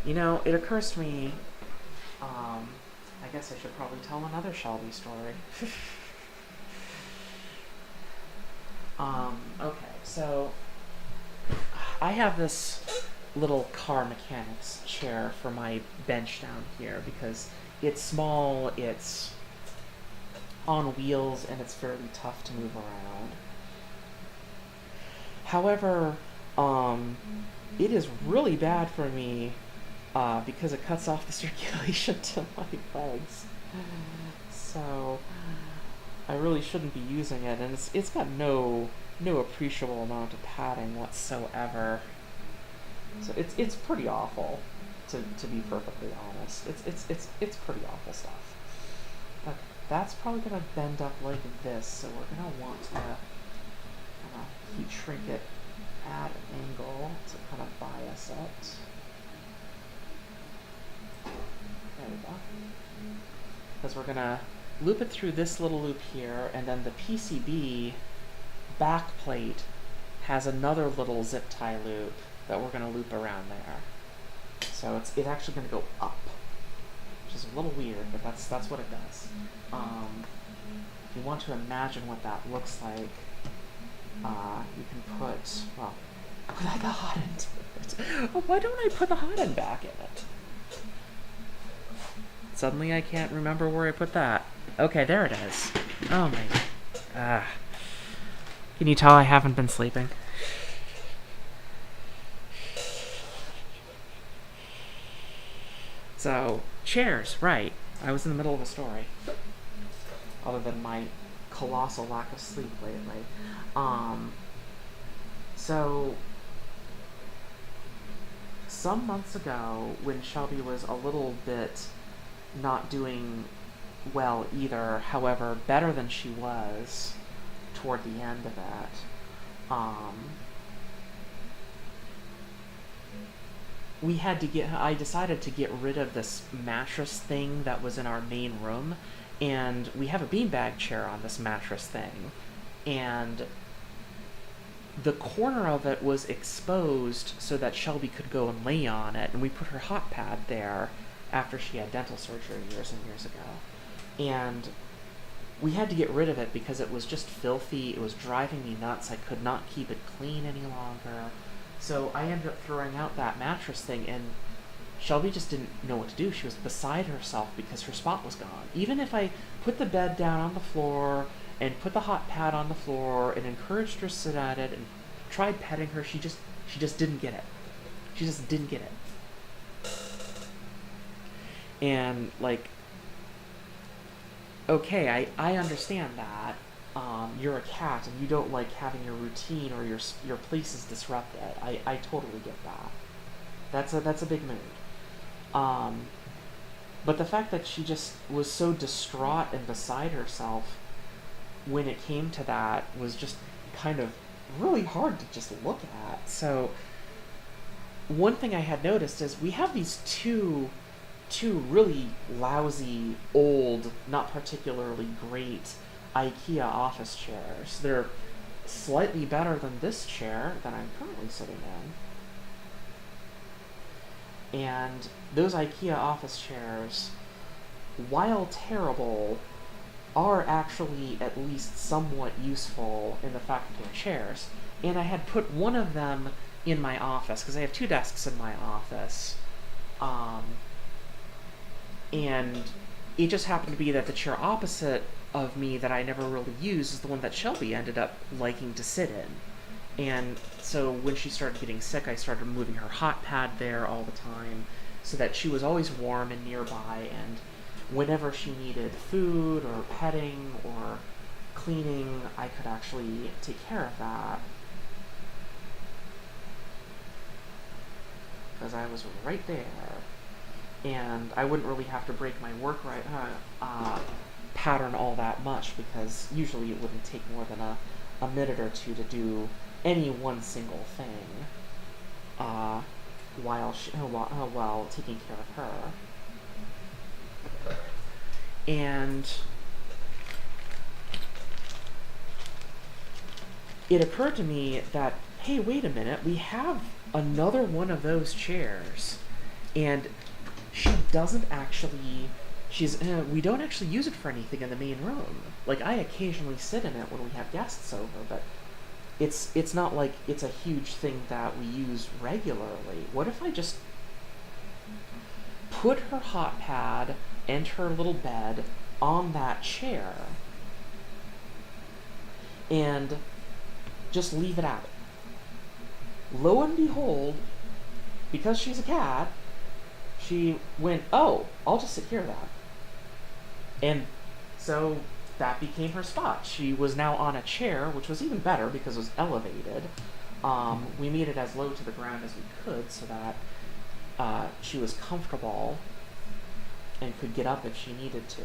You know, it occurs to me, I guess I should probably tell another Shelby story. Okay, so I have this little car mechanics chair for my bench down here because it's small, it's on wheels, and it's fairly tough to move around. However, it is really bad for me because it cuts off the circulation to my legs. So I really shouldn't be using it, and it's got no appreciable amount of padding whatsoever. So it's pretty awful, to be perfectly honest. It's pretty awful stuff. Okay, that's probably gonna bend up like this, so we're gonna want to heat shrink it at an angle to kind of bias it. There we go. Because we're gonna loop it through this little loop here, and then the PCB back plate has another little zip tie loop that we're gonna loop around there. So it's actually gonna go up, which is a little weird, but that's what it does. If you want to imagine what that looks like, you can put, well, put the hot end into it. Oh, why don't I put the hot end back in it? Suddenly I can't remember where I put that. Okay, there it is. Oh my. Can you tell I haven't been sleeping? So, chairs, right. I was in the middle of a story. Other than my colossal lack of sleep lately. So, some months ago, when Shelby was a little bit not doing well either, however, better than she was toward the end of it, I decided to get rid of this mattress thing that was in our main room, and we have a beanbag chair on this mattress thing, and the corner of it was exposed so that Shelby could go and lay on it, and we put her hot pad there after she had dental surgery years and years ago. And we had to get rid of it because it was just filthy, it was driving me nuts, I could not keep it clean any longer. So I ended up throwing out that mattress thing, and Shelby just didn't know what to do. She was beside herself because her spot was gone. Even if I put the bed down on the floor and put the hot pad on the floor and encouraged her to sit at it and tried petting her, she just didn't get it. She just didn't get it. And, like, okay, I understand that. You're a cat and you don't like having your routine or your place is disrupted. I totally get that. That's a big mood. But the fact that she just was so distraught and beside herself when it came to that was just kind of really hard to just look at. So one thing I had noticed is we have these two really lousy, old, not particularly great IKEA office chairs. They're slightly better than this chair that I'm currently sitting in. And those IKEA office chairs, while terrible, are actually at least somewhat useful in the fact that they're chairs. And I had put one of them in my office, because I have 2 desks in my office. And it just happened to be that the chair opposite of me that I never really used is the one that Shelby ended up liking to sit in. And so when she started getting sick, I started moving her hot pad there all the time so that she was always warm and nearby, and whenever she needed food or petting or cleaning, I could actually take care of that. Because I was right there. And I wouldn't really have to break my work pattern all that much, because usually it wouldn't take more than a minute or two to do any one single thing while taking care of her. And it occurred to me that, hey, wait a minute, we have another one of those chairs, and she doesn't actually. We don't actually use it for anything in the main room. Like, I occasionally sit in it when we have guests over, but it's not like it's a huge thing that we use regularly. What if I just put her hot pad and her little bed on that chair and just leave it out? Lo and behold, because she's a cat, she went, oh, I'll just sit here then. And so that became her spot. She was now on a chair, which was even better because it was elevated. We made it as low to the ground as we could so that she was comfortable and could get up if she needed to.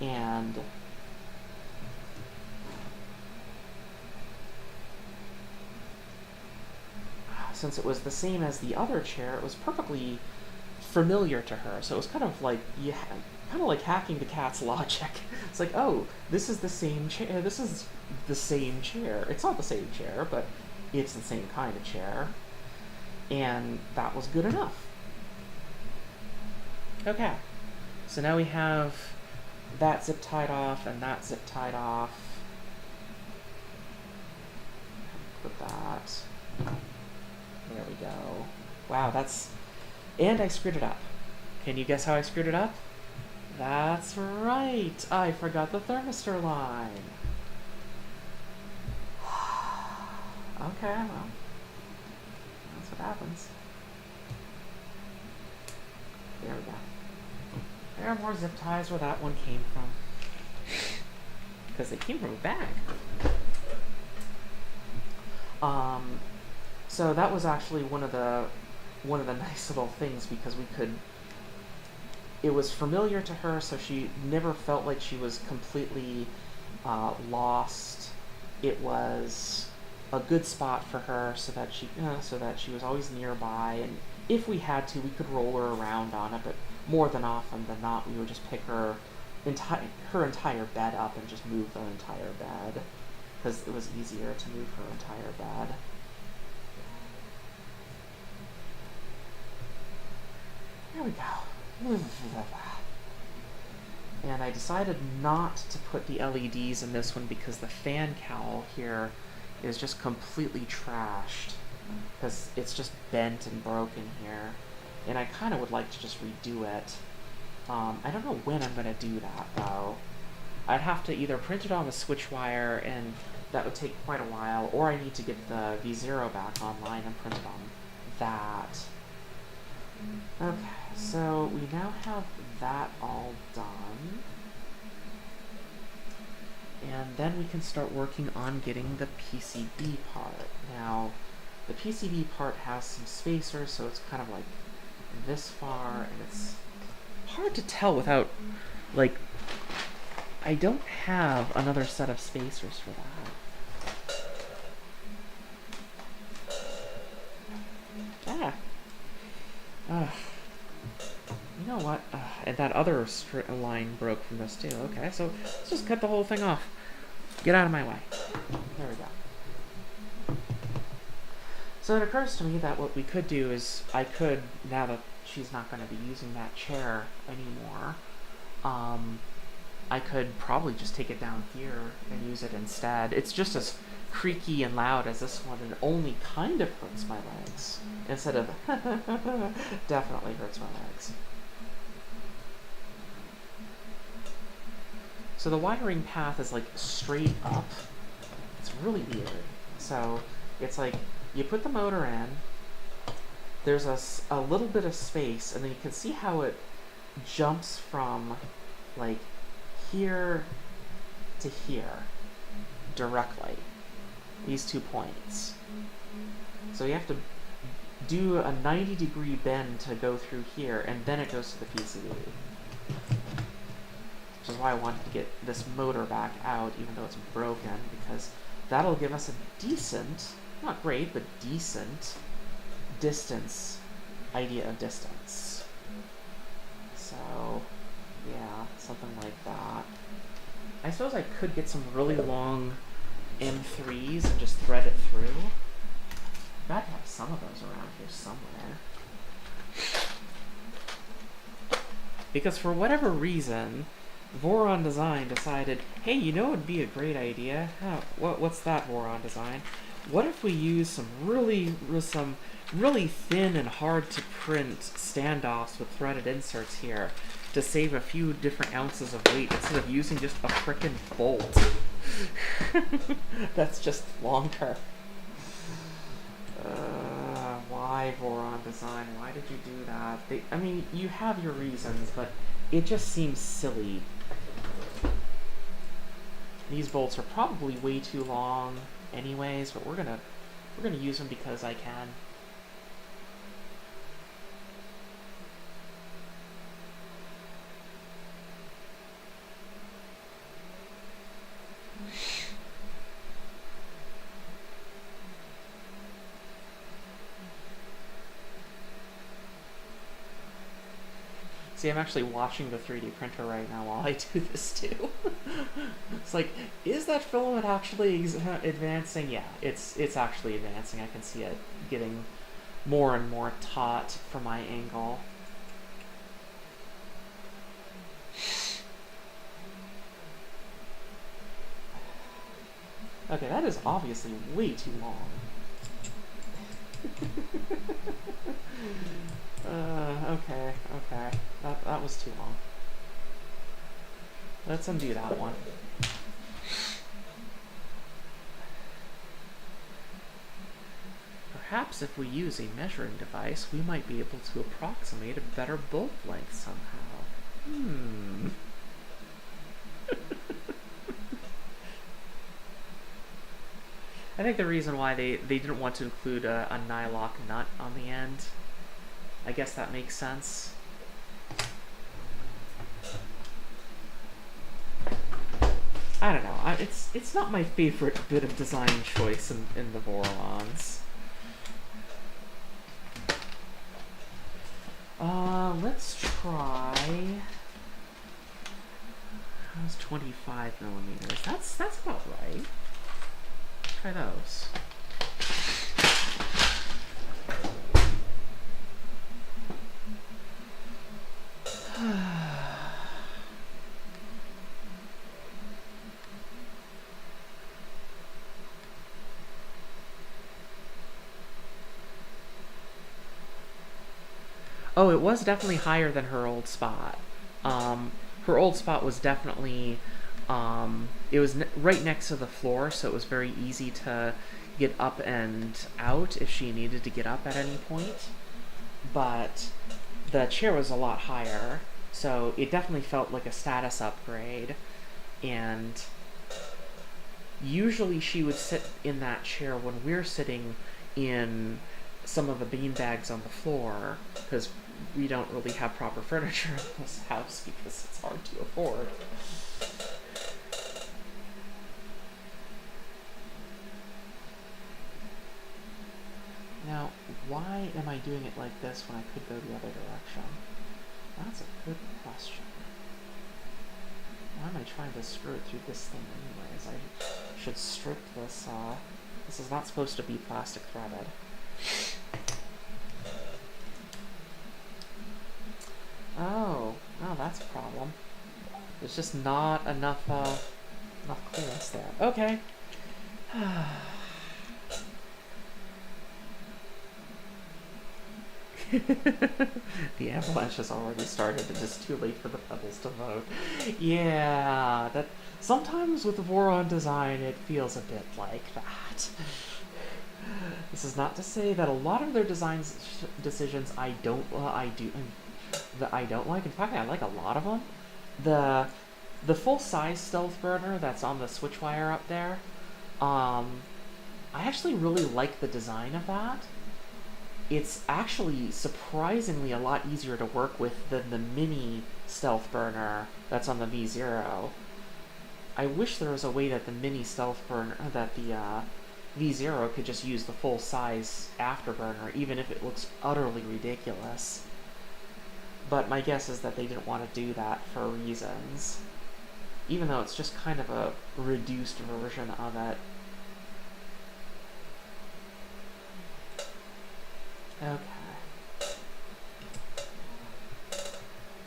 And since it was the same as the other chair, it was perfectly familiar to her. So it was kind of like hacking the cat's logic. It's like, oh, this is the same chair. This is the same chair. It's not the same chair, but it's the same kind of chair. And that was good enough. Okay, so now we have that zip tied off and that zip tied off. Put that. There we go. Wow, and I screwed it up. Can you guess how I screwed it up? That's right. I forgot the thermistor line. Okay, well, that's what happens. There we go. There are more zip ties where that one came from. Because they came from a bag. So that was actually one of the nice little things, because it was familiar to her, so she never felt like she was completely lost. It was a good spot for her, so that she was always nearby, and if we had to, we could roll her around on it, but more than often than not, we would just pick her entire bed up and just move the entire bed, because it was easier to move her entire bed. There we go. And I decided not to put the LEDs in this one because the fan cowl here is just completely trashed, because it's just bent and broken here, and I kind of would like to just redo it. I don't know when I'm going to do that, though. I'd have to either print it on the switch wire, and that would take quite a while, or I need to get the V0 back online and print it on that. Okay, so we now have that all done. And then we can start working on getting the PCB part. Now, the PCB part has some spacers, so it's kind of like this far, and it's hard to tell without, like, I don't have another set of spacers for that. You know what? And that other line broke from this too. Okay, so let's just cut the whole thing off. Get out of my way. There we go. So it occurs to me that what we could do is, now that she's not going to be using that chair anymore, I could probably just take it down here and use it instead. It's just as creaky and loud as this one, and it only kind of hurts my legs, instead of definitely hurts my legs. So the wiring path is like straight up. It's really weird. So it's like you put the motor in, there's a little bit of space, and then you can see how it jumps from like here to here directly, these 2 points. So you have to do a 90-degree bend to go through here, and then it goes to the PCB. Which is why I wanted to get this motor back out, even though it's broken, because that'll give us a decent, not great, but decent idea of distance. So, yeah, something like that. I suppose I could get some really long M3s and just thread it through. Gotta have some of those around here somewhere. Because for whatever reason, Voron Design decided, hey, you know what would be a great idea? What's that, Voron Design? What if we use some really thin and hard to print standoffs with threaded inserts here to save a few different ounces of weight instead of using just a frickin' bolt? That's just longer. Why Voron Design? Why did you do that? I mean, you have your reasons, but it just seems silly. These bolts are probably way too long anyways, but we're gonna use them because I can. See, I'm actually watching the 3D printer right now while I do this too. It's like, is that filament actually advancing? Yeah, it's actually advancing. I can see it getting more and more taut from my angle. Okay, that is obviously way too long. Okay. That was too long. Let's undo that one. Perhaps if we use a measuring device, we might be able to approximate a better bolt length somehow. I think the reason why they didn't want to include a nylock nut on the end, I guess that makes sense. I don't know. It's not my favorite bit of design choice in the Vorons. Let's try. How's 25 millimeters? That's about right. Try those. Oh, it was definitely higher than her old spot. Her old spot was definitely, it was right next to the floor, so it was very easy to get up and out if she needed to get up at any point. But the chair was a lot higher, so it definitely felt like a status upgrade. And usually she would sit in that chair when we're sitting in some of the beanbags on the floor, because we don't really have proper furniture in this house because it's hard to afford. Now, why am I doing it like this when I could go the other direction? That's a good question. Why am I trying to screw it through this thing anyways? I should strip this, this is not supposed to be plastic threaded. Oh, that's a problem. There's just not enough clearance there. Okay. The avalanche has already started. It is too late for the pebbles to vote. Yeah, that sometimes with the Voron Design, it feels a bit like that. This is not to say that a lot of their decisions I don't like. In fact, I like a lot of them. The full size stealth burner that's on the switch wire up there, I actually really like the design of that. It's actually surprisingly a lot easier to work with than the mini stealth burner that's on the V0. I wish there was a way that the mini stealth burner, that the V0 could just use the full size afterburner, even if it looks utterly ridiculous. But my guess is that they didn't want to do that for reasons. Even though it's just kind of a reduced version of it. Okay.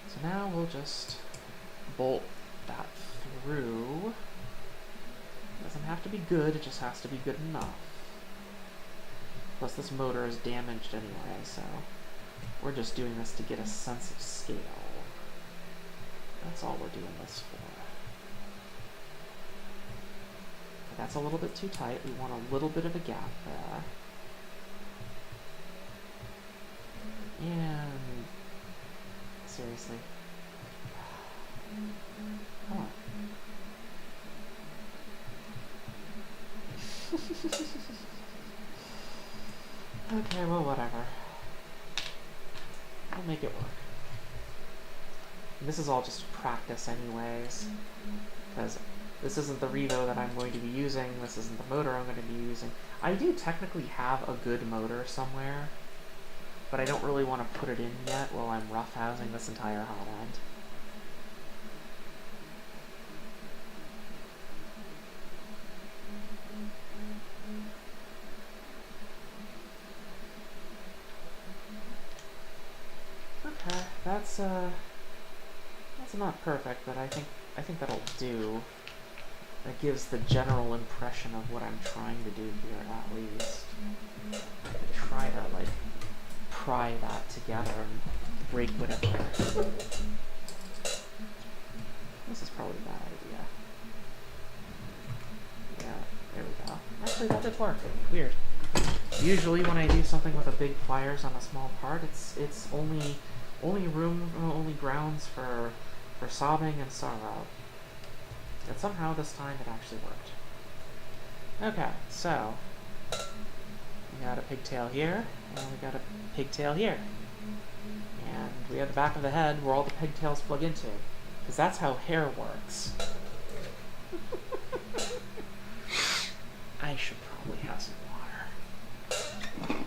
So now we'll just bolt that through. It doesn't have to be good, it just has to be good enough. Plus this motor is damaged anyway, so we're just doing this to get a sense of scale. That's all we're doing this for. But that's a little bit too tight. We want a little bit of a gap there. And seriously. Come on. Okay, well, whatever. I'll make it work. And this is all just practice anyways, because this isn't the Revo that I'm going to be using, this isn't the motor I'm going to be using. I do technically have a good motor somewhere, but I don't really want to put it in yet while I'm roughhousing this entire hot end. Okay, that's not perfect, but I think that'll do. That gives the general impression of what I'm trying to do here, at least. I could try to, like, pry that together and break whatever. This is probably a bad idea. Yeah, there we go. Actually, that did work. Weird. Usually when I do something with a big pliers on a small part, it's only grounds for sobbing and sorrow. But somehow this time it actually worked. Okay, so we got a pigtail here, and we got a pigtail here. And we have the back of the head where all the pigtails plug into. Because that's how hair works. I should probably have some water.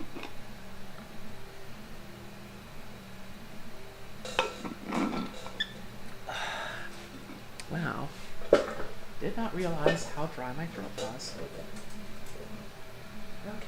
Wow. Did not realize how dry my throat was. Okay.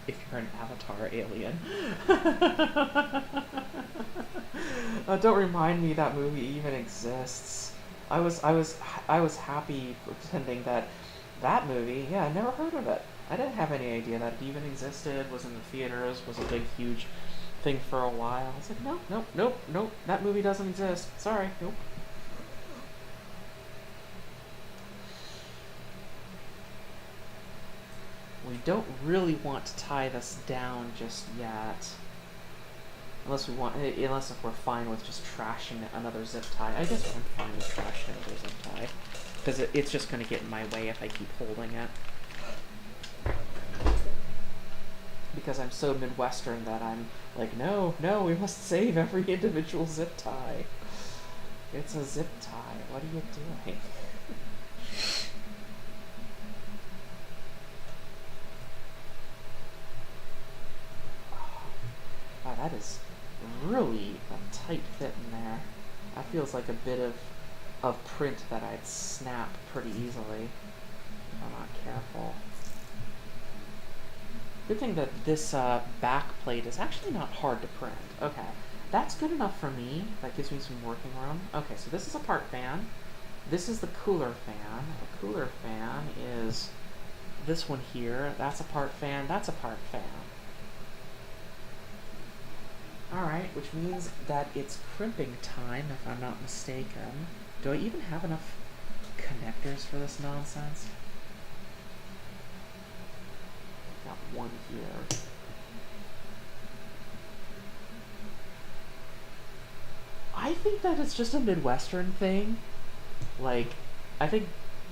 If you're an Avatar alien. Don't remind me that movie even exists. I was happy pretending that movie, yeah, I never heard of it. I didn't have any idea that it even existed, was in the theaters, was a big, huge thing for a while. I was like, nope, that movie doesn't exist. Sorry, nope. We don't really want to tie this down just yet. Unless if we're fine with just trashing another zip tie. I guess I'm fine with trashing another zip tie. Because it's just going to get in my way if I keep holding it. Because I'm so Midwestern that I'm like, no, we must save every individual zip tie. It's a zip tie. What are you doing? Wow, that is really a tight fit in there. That feels like a bit of print that I'd snap pretty easily if I'm not careful. Good thing that this back plate is actually not hard to print. Okay, that's good enough for me. That gives me some working room. Okay, so this is a part fan. This is the cooler fan. A cooler fan is this one here. That's a part fan. That's a part fan. Alright, which means that it's crimping time, if I'm not mistaken. Do I even have enough connectors for this nonsense? Got one here. I think that it's just a Midwestern thing. Like, I think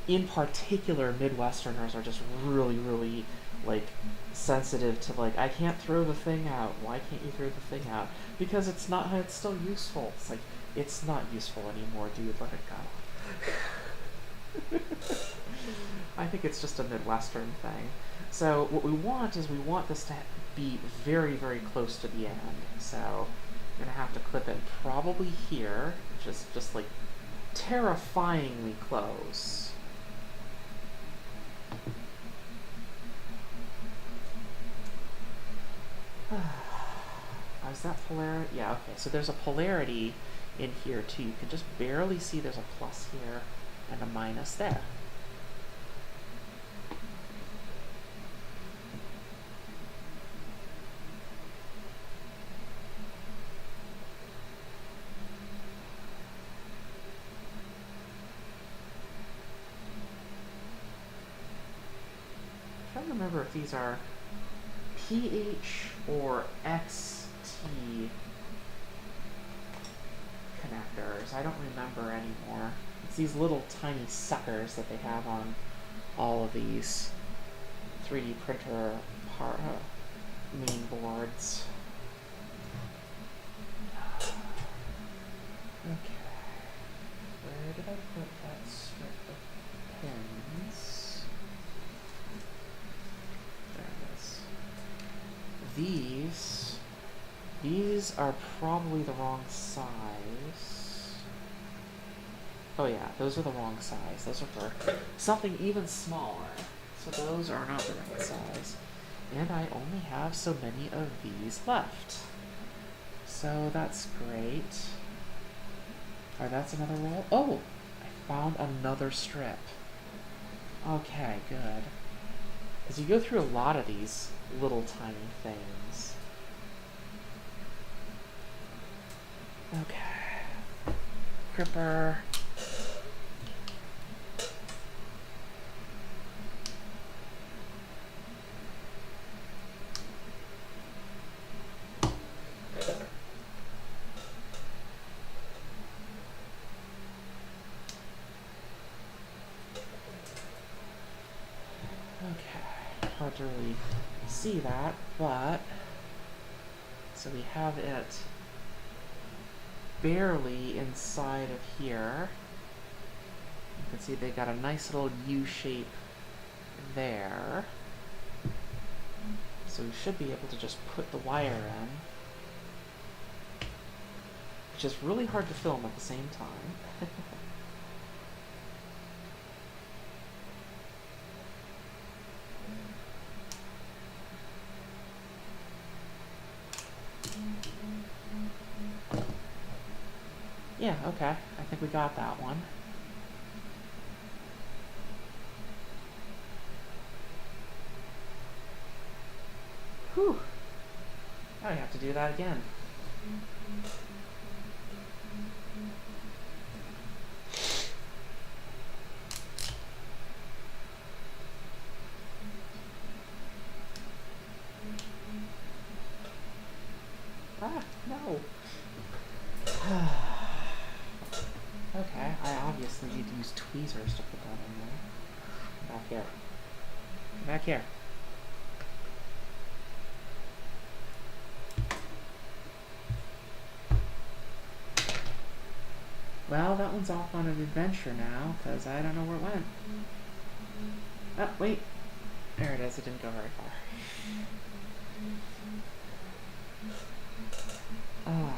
in particular Midwesterners are just really, really like sensitive to like, I can't throw the thing out. Why can't you throw the thing out? Because it's still useful. It's like, it's not useful anymore, dude. Let it go. I think it's just a Midwestern thing. So what we want is we want this to be very, very close to the end. So I'm gonna have to clip it probably here, just like terrifyingly close. Is that polarity? Yeah, okay. So there's a polarity in here too. You can just barely see there's a plus here and a minus there. I'm trying to remember if these are pH or XT connectors. I don't remember anymore. It's these little tiny suckers that they have on all of these 3D printer main boards. Okay. Where did I put that strip of pins? There it is. These are probably the wrong size. Oh yeah, those are the wrong size. Those are for something even smaller. So those are not the right size. And I only have so many of these left. So that's great. Alright, that's another roll. Oh! I found another strip. Okay, good. Because you go through a lot of these little tiny things. Okay. Gripper. Hard to really see that, but so we have it barely inside of here. You can see they got a nice little U shape there. So we should be able to just put the wire in, which is really hard to film at the same time. Yeah, okay. I think we got that one. Whew. Now I have to do that again. Ah, no. Okay, I obviously need to use tweezers to put that in there. Back here. Back here. Well, that one's off on an adventure now, because I don't know where it went. Oh, wait. There it is. It didn't go very far. Oh.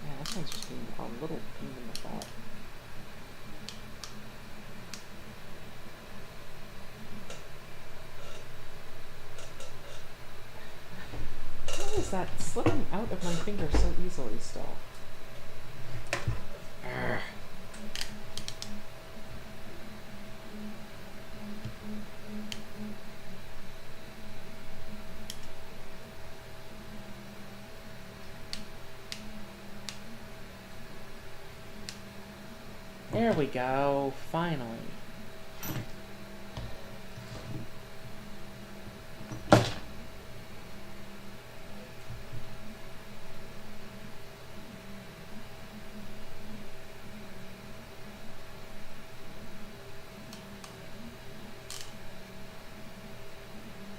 Yeah, this one's just being a little pain in the butt. How is that slipping out of my finger so easily still? Arrgh. There we go, finally.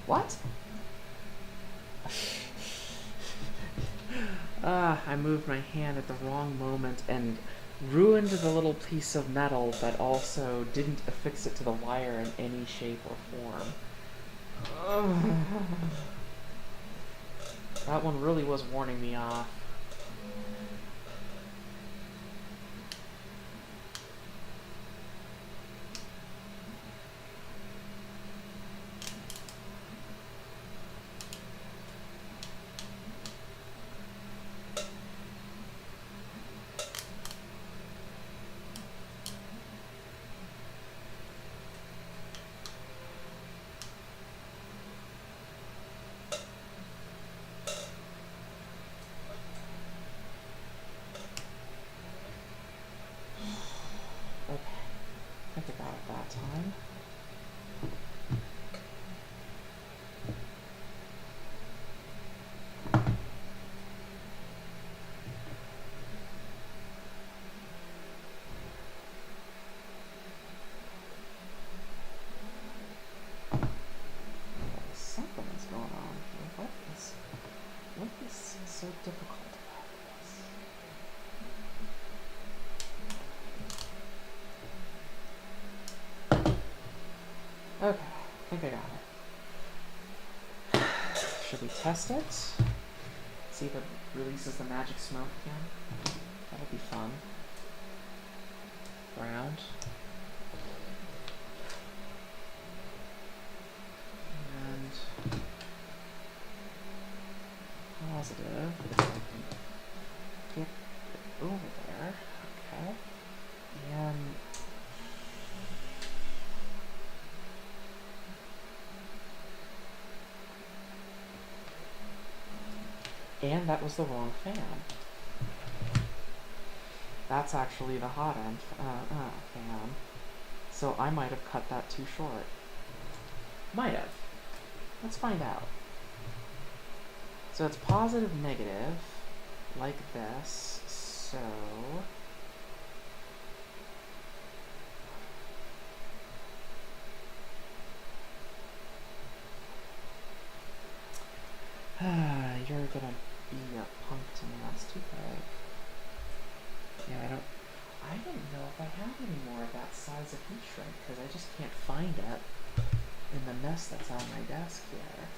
What? I moved my hand at the wrong moment and ruined the little piece of metal, but also didn't affix it to the wire in any shape or form. That one really was warning me off. Okay, I think I got it that time. Something is going on here. What is so difficult about this? Okay, I think I got it. Should we test it? See if it releases the magic smoke again? That'll be fun. Round. And positive. If I can get it over there. Okay. And that was the wrong fan. That's actually the hot end fan. So I might have cut that too short. Might have. Let's find out. So it's positive, negative, like this. So you're gonna be a punk to me. That's too big. Yeah, I don't know if I have any more of that size of heat shrink because I just can't find it in the mess that's on my desk here.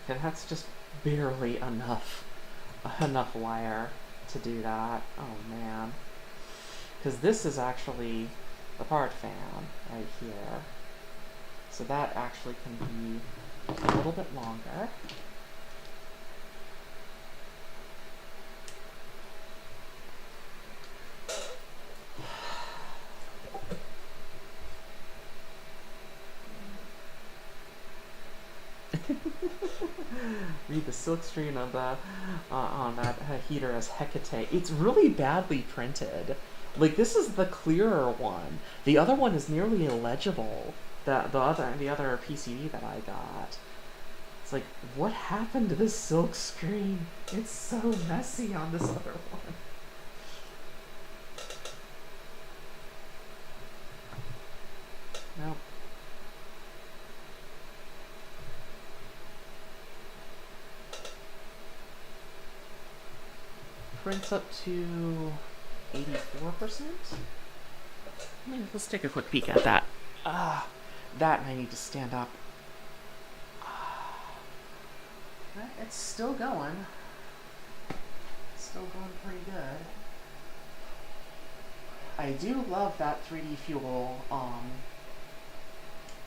And that's just barely enough wire to do that. Oh man. Because this is actually the part fan right here. So that actually can be a little bit longer. Read the silkscreen on that heater as Hecate. It's really badly printed. Like, this is the clearer one. The other one is nearly illegible. The other PCB that I got. It's like, what happened to this silkscreen? It's so messy on this other one. Nope. Prints up to 84%. Let's take a quick peek at that. That and I need to stand up. It's still going. Still going pretty good. I do love that 3D Fuel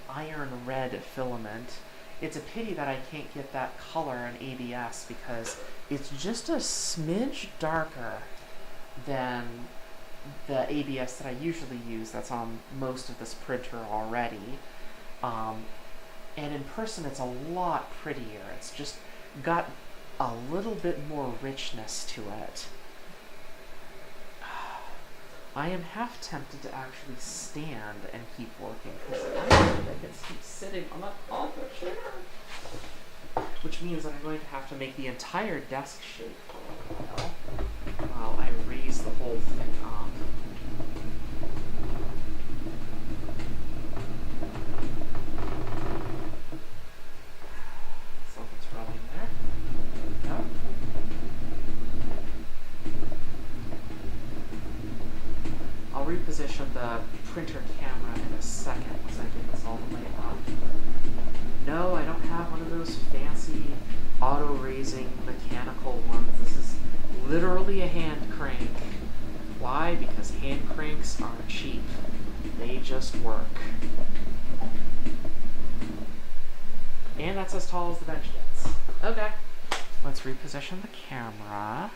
iron red filament. It's a pity that I can't get that color in ABS because it's just a smidge darker than the ABS that I usually use that's on most of this printer already. And in person it's a lot prettier. It's just got a little bit more richness to it. I am half tempted to actually stand and keep working because I can keep sitting on the chair. Which means that I'm going to have to make the entire desk shake for a while I raise the whole thing up. Something's running there. There we go. I'll reposition the printer camera in a second once I get this all the way up. No, I don't have one of those fancy auto-raising mechanical ones. This is literally a hand crank. Why? Because hand cranks are cheap. They just work. And that's as tall as the bench gets. Okay. Let's reposition the camera.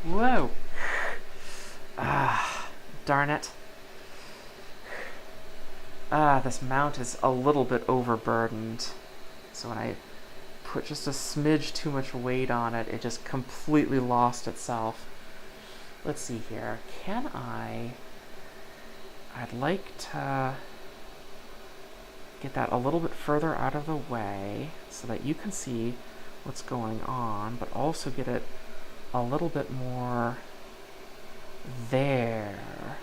Whoa! Ah, darn it. This mount is a little bit overburdened. So when I put just a smidge too much weight on it, it just completely lost itself. Let's see here. I'd like to get that a little bit further out of the way so that you can see what's going on, but also get it a little bit more there.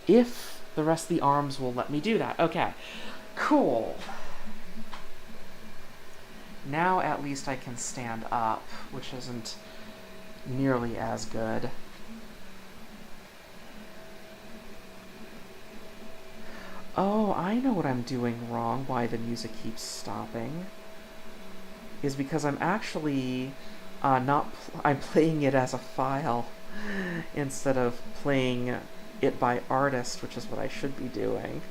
If the rest of the arms will let me do that. Okay, cool. Now at least I can stand up, which isn't nearly as good. Oh, I know what I'm doing wrong, why the music keeps stopping. Is because I'm actually I'm playing it as a file instead of playing it by artist, which is what I should be doing.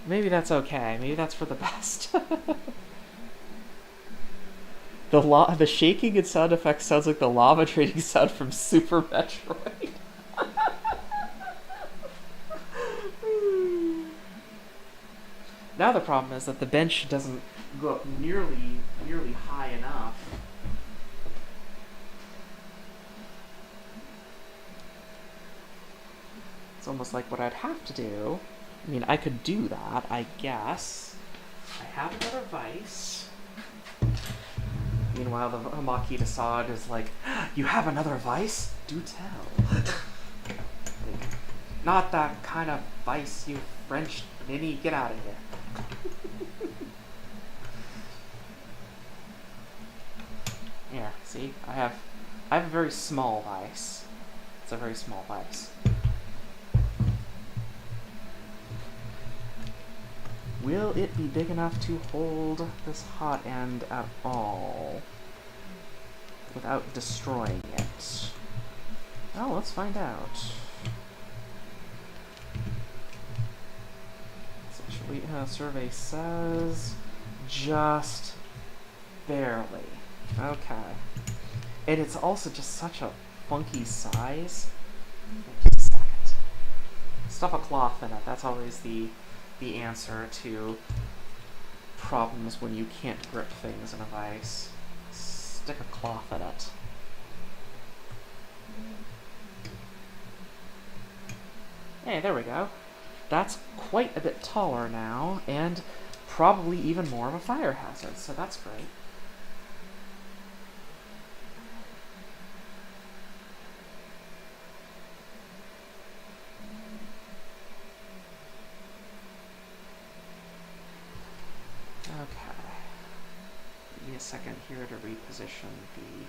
Maybe that's okay. Maybe that's for the best. The shaking and sound effects sounds like the lava trading sound from Super Metroid. Now the problem is that the bench doesn't go up nearly high enough. It's almost like what I'd have to do. I mean, I could do that, I guess. I have another vice. Meanwhile, the Hamaki Dasad is like, you have another vice? Do tell. Not that kind of vice, you French ninny. Get out of here. Here, see? I have a very small vice. It's a very small vice. Will it be big enough to hold this hot end at all without destroying it? Well, let's find out. Survey says just barely. Okay. And it's also just such a funky size. Just a second. Stuff a cloth in it. That's always the answer to problems when you can't grip things in a vise. Stick a cloth in it. Hey, there we go. That's quite a bit taller now, and probably even more of a fire hazard, so that's great. Okay. Give me a second here to reposition the...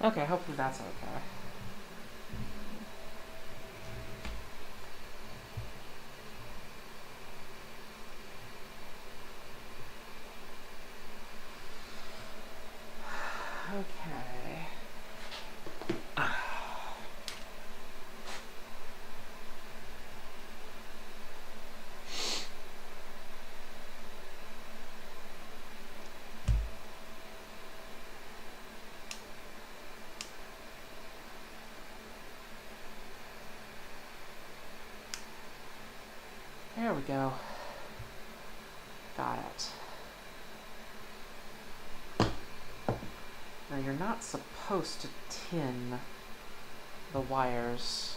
Okay, hopefully that's okay. There we go. Got it. Now you're not supposed to tin the wires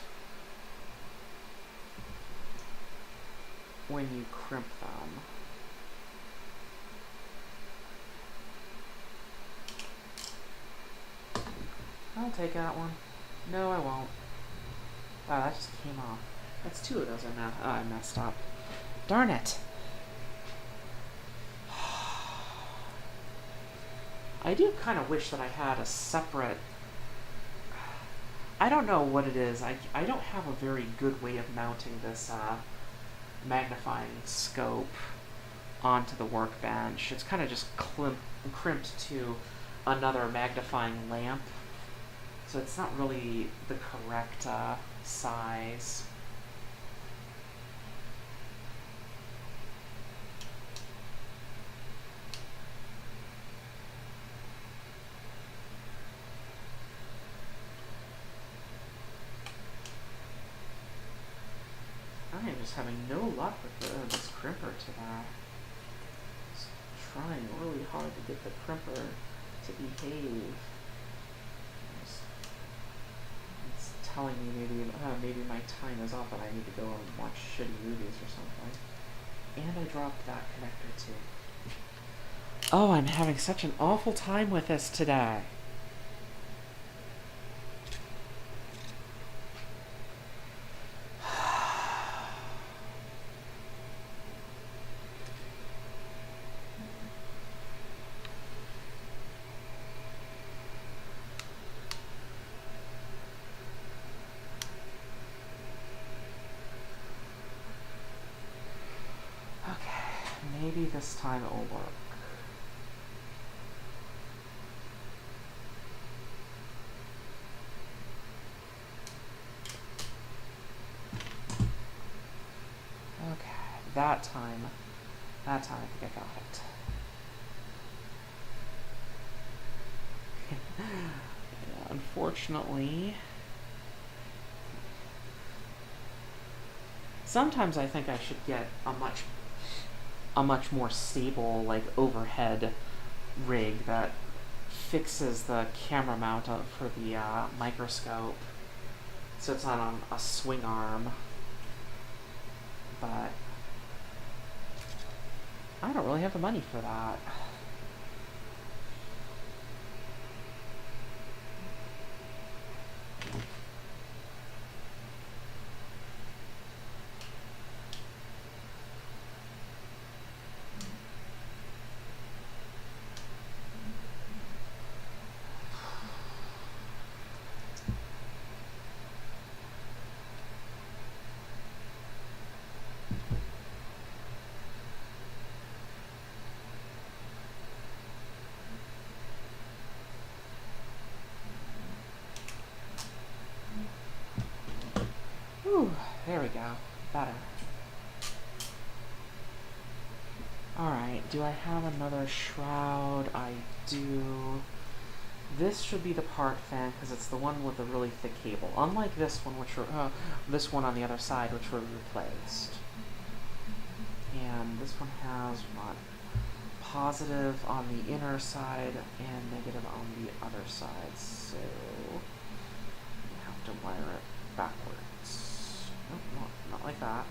when you crimp them. I'll take that one. No, I won't. Oh, that just came off. That's two of those I messed up. Darn it! I do kind of wish that I had a separate... I don't know what it is. I don't have a very good way of mounting this magnifying scope onto the workbench. It's kind of just crimped to another magnifying lamp. So it's not really the correct size. I am just having no luck with this crimper today. Just trying really hard to get the crimper to behave. It's telling me maybe my time is up and I need to go and watch shitty movies or something. And I dropped that connector too. Oh, I'm having such an awful time with this today. Maybe this time it will work. Okay, that time I think I got it. Yeah, unfortunately, sometimes I think I should get a much more stable, like, overhead rig that fixes the camera mount for the microscope, so it's not on a swing arm. But I don't really have the money for that. Whew, there we go. Better. Alright, do I have another shroud? I do. This should be the part fan, because it's the one with the really thick cable. Unlike this one, this one on the other side, which were replaced. And this one has, what, positive on the inner side and negative on the other side. So, you have to wire it backwards. Nope, not like that.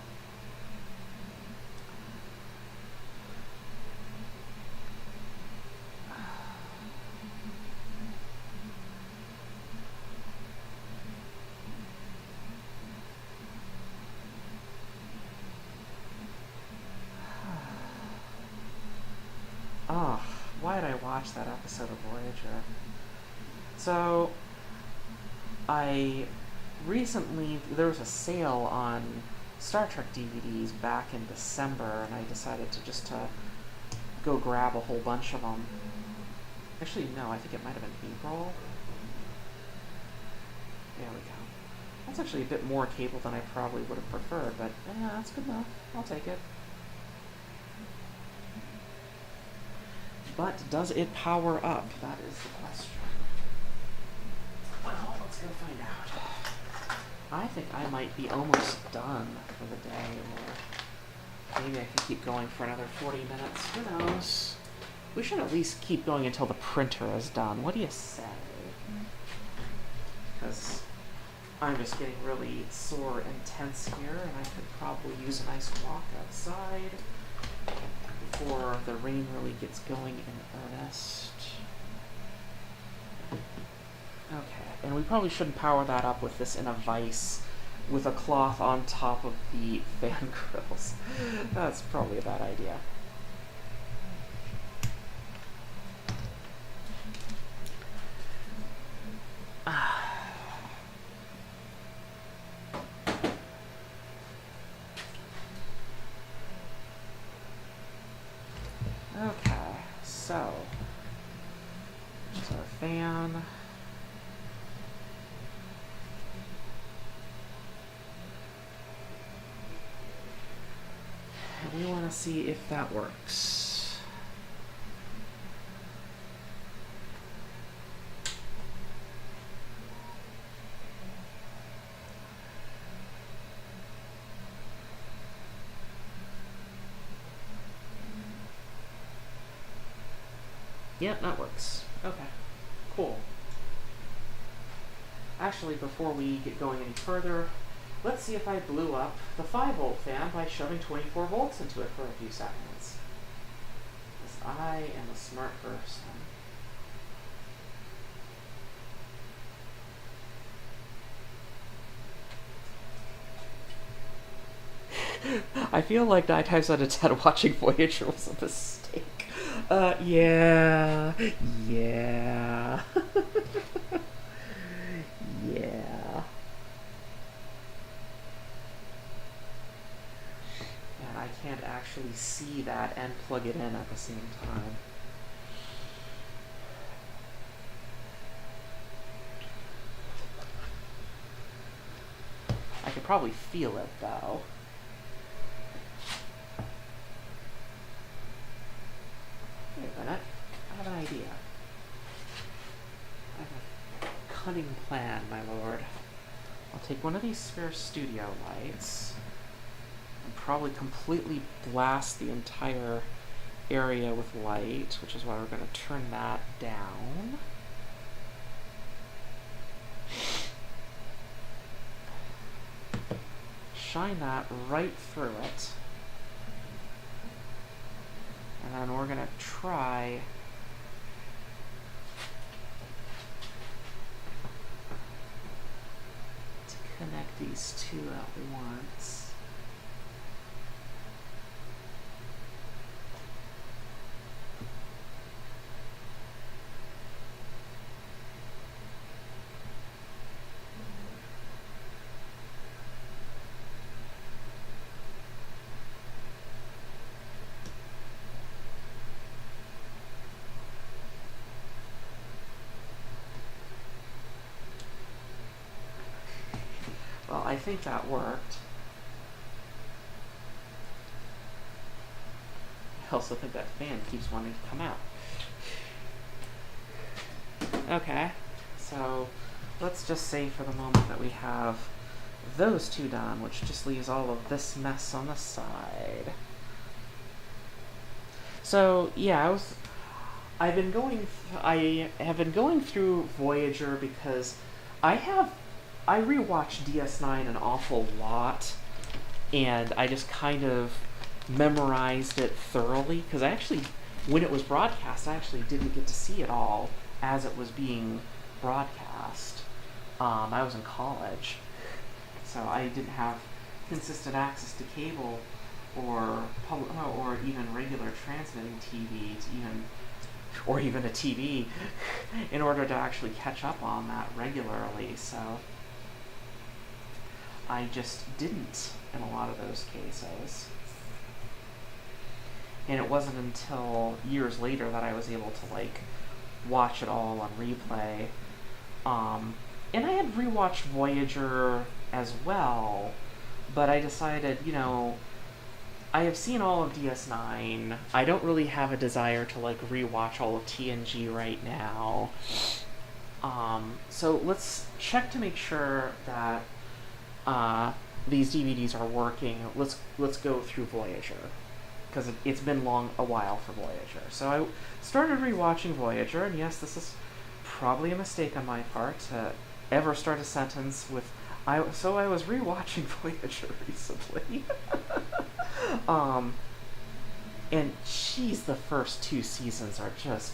Oh, why did I watch that episode of Voyager? So, there was a sale on Star Trek DVDs back in December, and I decided to just go grab a whole bunch of them. Actually, no, I think it might have been April. There we go. That's actually a bit more cable than I probably would have preferred, but yeah, that's good enough. I'll take it. But does it power up? That is the question. Well, let's go find out. I think I might be almost done for the day, or Maybe I can keep going for another 40 minutes. Who knows? We should at least keep going until the printer is done. What do you say? Because I'm just getting really sore and tense here, and I could probably use a nice walk outside before the rain really gets going in earnest. Okay, and we probably shouldn't power that up with this in a vise with a cloth on top of the fan grills. That's probably a bad idea. Okay, so there's our fan. And we want to see if that works. Yep, that works. Okay, cool. Actually, before we get going any further, let's see if I blew up the 5-volt fan by shoving 24 volts into it for a few seconds. Because I am a smart person. I feel like 9 times out of 10 watching Voyager was a mistake. Yeah. Yeah. Yeah. And I can't actually see that and plug it in at the same time. I could probably feel it though. Wait a minute. I have an idea. I have a cunning plan, my lord. I'll take one of these spare studio lights and probably completely blast the entire area with light, which is why we're going to turn that down. Shine that right through it. And then we're going to try to connect these two at once. Well, I think that worked. I also think that fan keeps wanting to come out. Okay, so let's just say for the moment that we have those two done, which just leaves all of this mess on the side. So yeah, I have been going through Voyager because I rewatched DS9 an awful lot, and I just kind of memorized it thoroughly, because when it was broadcast, I actually didn't get to see it all as it was being broadcast. I was in college, so I didn't have consistent access to cable or even regular transmitting TV or even a TV in order to actually catch up on that regularly. So I just didn't in a lot of those cases. And it wasn't until years later that I was able to watch it all on replay. And I had rewatched Voyager as well, but I decided, I have seen all of DS9. I don't really have a desire to rewatch all of TNG right now. So let's check to make sure that these DVDs are working. Let's go through Voyager, because it's been a while for Voyager. So I started rewatching Voyager, and yes, this is probably a mistake on my part to ever start a sentence with so I was rewatching Voyager recently. And geez, the first 2 seasons are just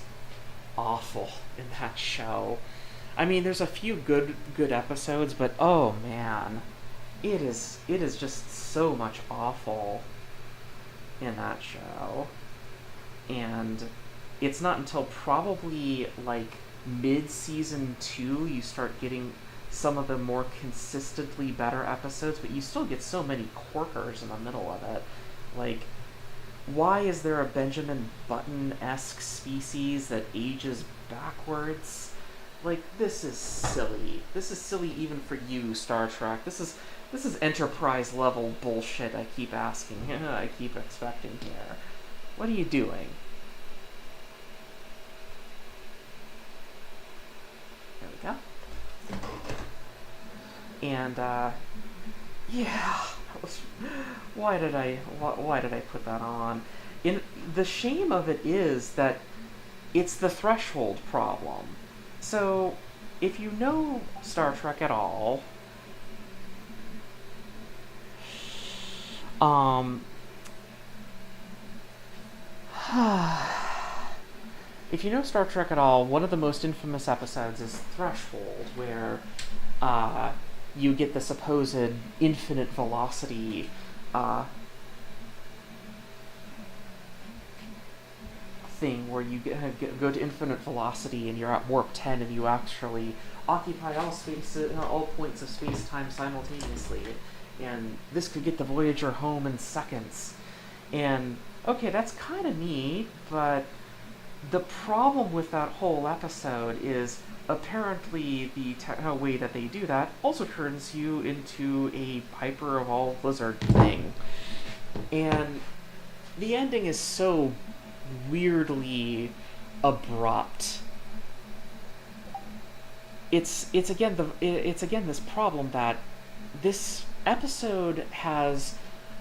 awful in that show. I mean, there's a few good episodes, but oh man, it is just so much awful in that show. And it's not until probably like mid-season 2 you start getting some of the more consistently better episodes, but you still get so many corkers in the middle of it. Like, why is there a Benjamin Button-esque species that ages backwards? Like, this is silly. This is silly even for you, Star Trek. This is Enterprise level bullshit I keep asking. I keep expecting here. What are you doing? There we go. And yeah, why did I put that on? The shame of it is that it's the threshold problem. So if you know Star Trek at all, if you know Star Trek at all, one of the most infamous episodes is Threshold, where you get the supposed infinite velocity thing where you go to infinite velocity and you're at warp 10 and you actually occupy all points of space-time simultaneously. And this could get the Voyager home in seconds. And, okay, that's kind of neat, but the problem with that whole episode is apparently the way that they do that also turns you into a Piper of all Blizzard thing. And the ending is so weirdly abrupt. It's again this problem that this episode has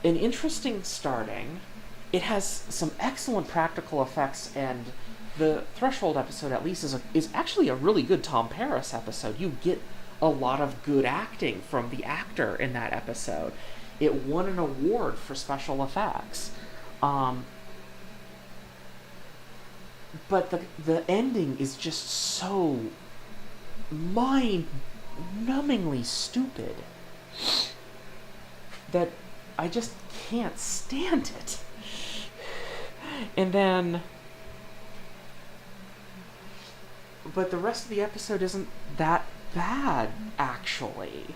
an interesting starting. It has some excellent practical effects, and the Threshold episode, at least, is actually a really good Tom Paris episode. You get a lot of good acting from the actor in that episode. It won an award for special effects. But the ending is just so mind-numbingly stupid that I just can't stand it. And then... But the rest of the episode isn't that bad, actually.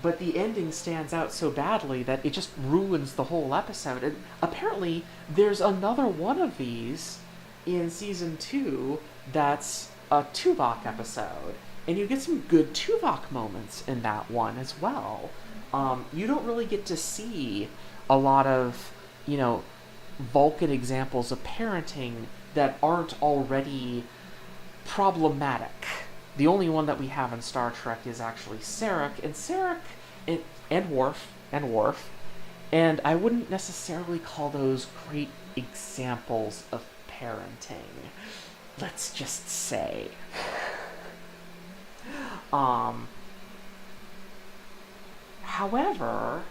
But the ending stands out so badly that it just ruins the whole episode. And apparently, there's another one of these in Season 2 that's a Tuvok episode. And you get some good Tuvok moments in that one as well. You don't really get to see a lot of, Vulcan examples of parenting that aren't already problematic. The only one that we have in Star Trek is actually Sarek, and Worf, and I wouldn't necessarily call those great examples of parenting. Let's just say. However,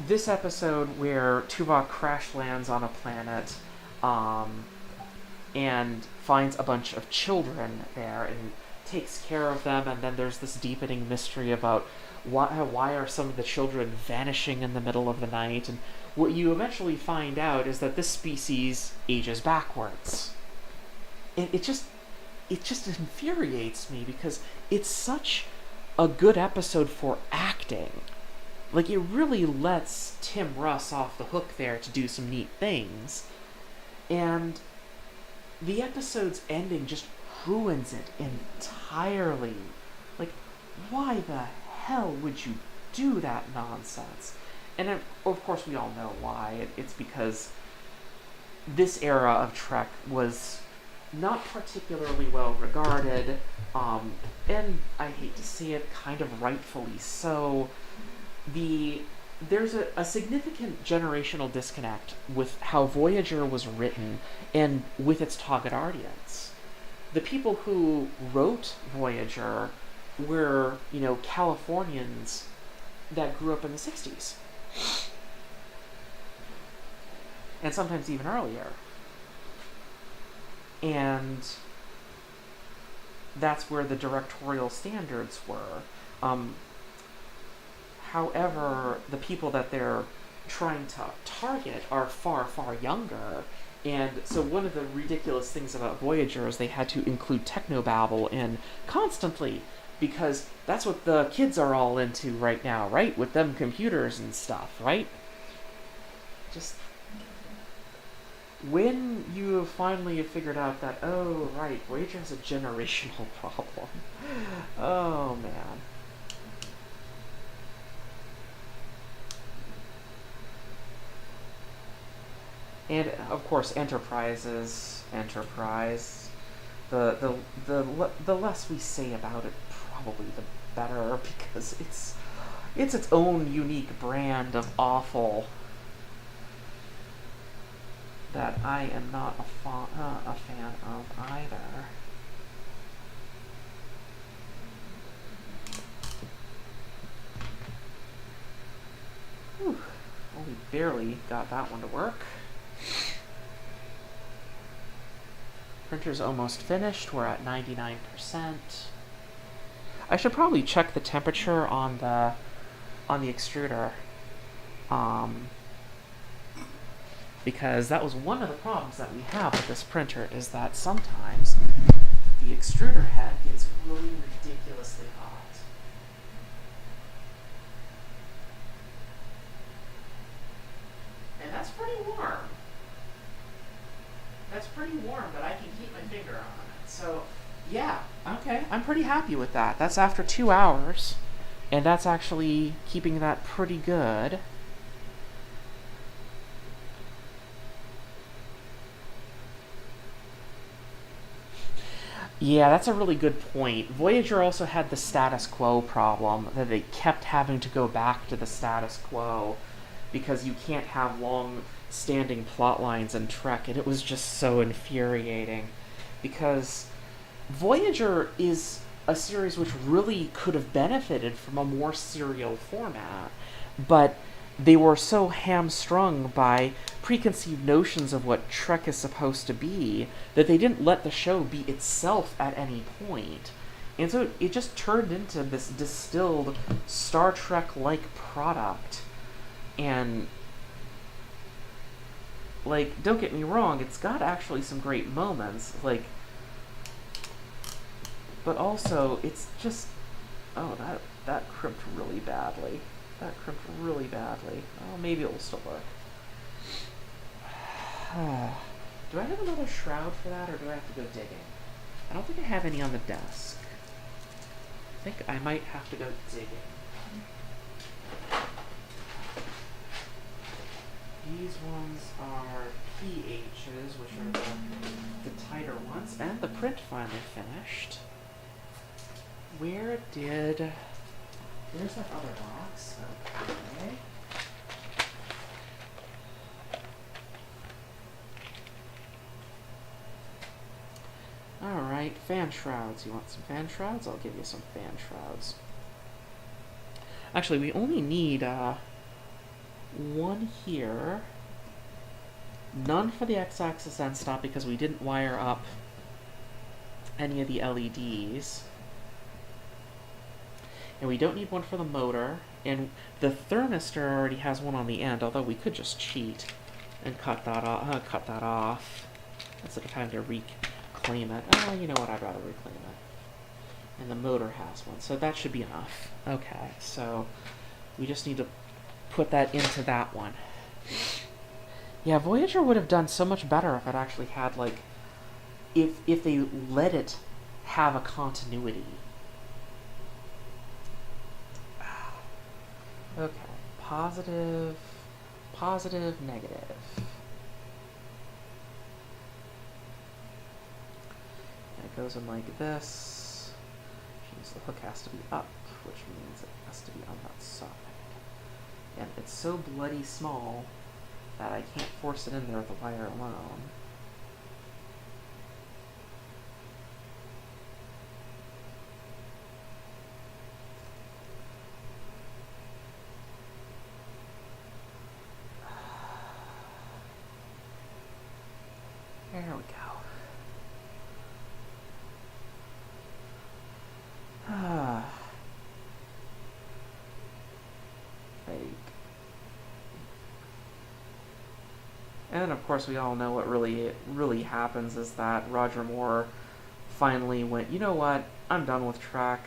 this episode where Tuvok crash lands on a planet, and finds a bunch of children there and takes care of them, and then there's this deepening mystery about why are some of the children vanishing in the middle of the night, and what you eventually find out is that this species ages backwards. And it just infuriates me because it's such a good episode for acting. Like, it really lets Tim Russ off the hook there to do some neat things. And the episode's ending just ruins it entirely. Like, why the hell would you do that nonsense? And of course we all know why. It's because this era of Trek was not particularly well regarded, and I hate to say it, kind of rightfully so. There's a significant generational disconnect with how Voyager was written and with its target audience. The people who wrote Voyager were, Californians that grew up in the 60s. And sometimes even earlier. And that's where the directorial standards were. However, the people that they're trying to target are far, far younger. And so one of the ridiculous things about Voyager is they had to include technobabble in constantly, because that's what the kids are all into right now, right? With them computers and stuff, right? Just when you finally have figured out that, oh, right, Voyager has a generational problem. Oh, man. And of course, Enterprise. The less we say about it, probably the better, because it's its own unique brand of awful that I am not a fan of either. Whew, only barely got that one to work. Printer's almost finished. We're at 99%. I should probably check the temperature on the extruder, because that was one of the problems that we have with this printer, is that sometimes the extruder head gets really ridiculously hot. And that's pretty warm. That's pretty warm, but I can keep my finger on it. So, yeah, okay, I'm pretty happy with that. That's after 2 hours, and that's actually keeping that pretty good. Yeah, that's a really good point. Voyager also had the status quo problem, that they kept having to go back to the status quo because you can't have long-standing plot lines in Trek, and it was just so infuriating. Because Voyager is a series which really could have benefited from a more serial format, but they were so hamstrung by preconceived notions of what Trek is supposed to be that they didn't let the show be itself at any point. And so it just turned into this distilled Star Trek-like product. And, like, don't get me wrong, it's got actually some great moments, like, but also it's just, oh, that crimped really badly. That crimped really badly. Oh, maybe it'll still work. Do I have another shroud for that, or do I have to go digging? I don't think I have any on the desk. I think I might have to go digging. These ones are PHs, which are the tighter ones, and the print finally finished. Where's that other box? Okay. Alright, fan shrouds. You want some fan shrouds? I'll give you some fan shrouds. Actually, we only need one here. None for the X-axis end stop because we didn't wire up any of the LEDs. And we don't need one for the motor. And the thermistor already has one on the end, although we could just cheat and cut that off. That's the time to reclaim it. Oh, you know what? I'd rather reclaim it. And the motor has one, so that should be enough. Okay, so we just need to put that into that one. Yeah, Voyager would have done so much better if it actually had, like, if they let it have a continuity. Okay, positive, negative. it goes in like this, which means the hook has to be up, which means it has to be on that side. And it's so bloody small that I can't force it in there with the wire alone. There we go. And then, of course, we all know what really happens is that Roger Moore finally went, you know what, I'm done with Trek.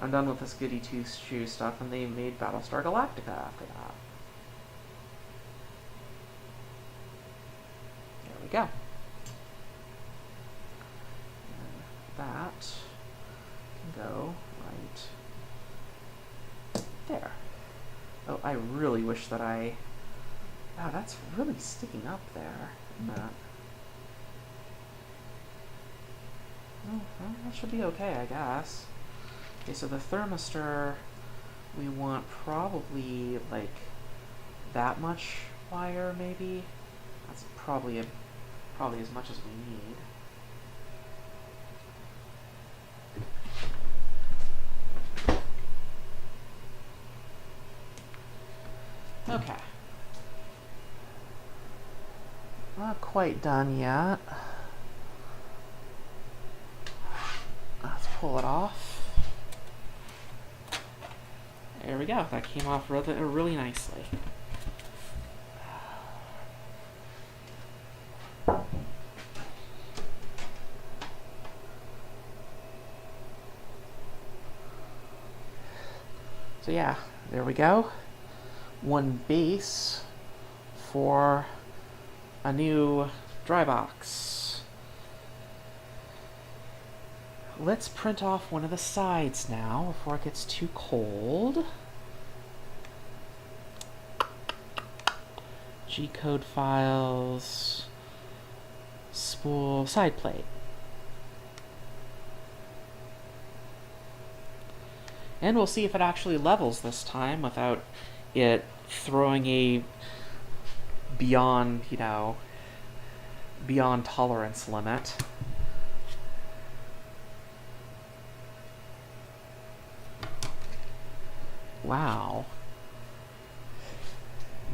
I'm done with this goody two-shoe stuff, and they made Battlestar Galactica after that. There we go. And that can go right there. Oh, I really wish that I... Wow, that's really sticking up there, isn't it? Oh, well, that should be okay, I guess. Okay, so the thermistor, we want probably, like, that much wire, maybe? That's probably as much as we need. Okay. Not quite done yet. Let's pull it off. There we go. That came off really nicely. So yeah, there we go. One base for a new dry box. Let's print off one of the sides now before it gets too cold. G-code files, spool, side plate. And we'll see if it actually levels this time without it throwing a beyond tolerance limit. Wow.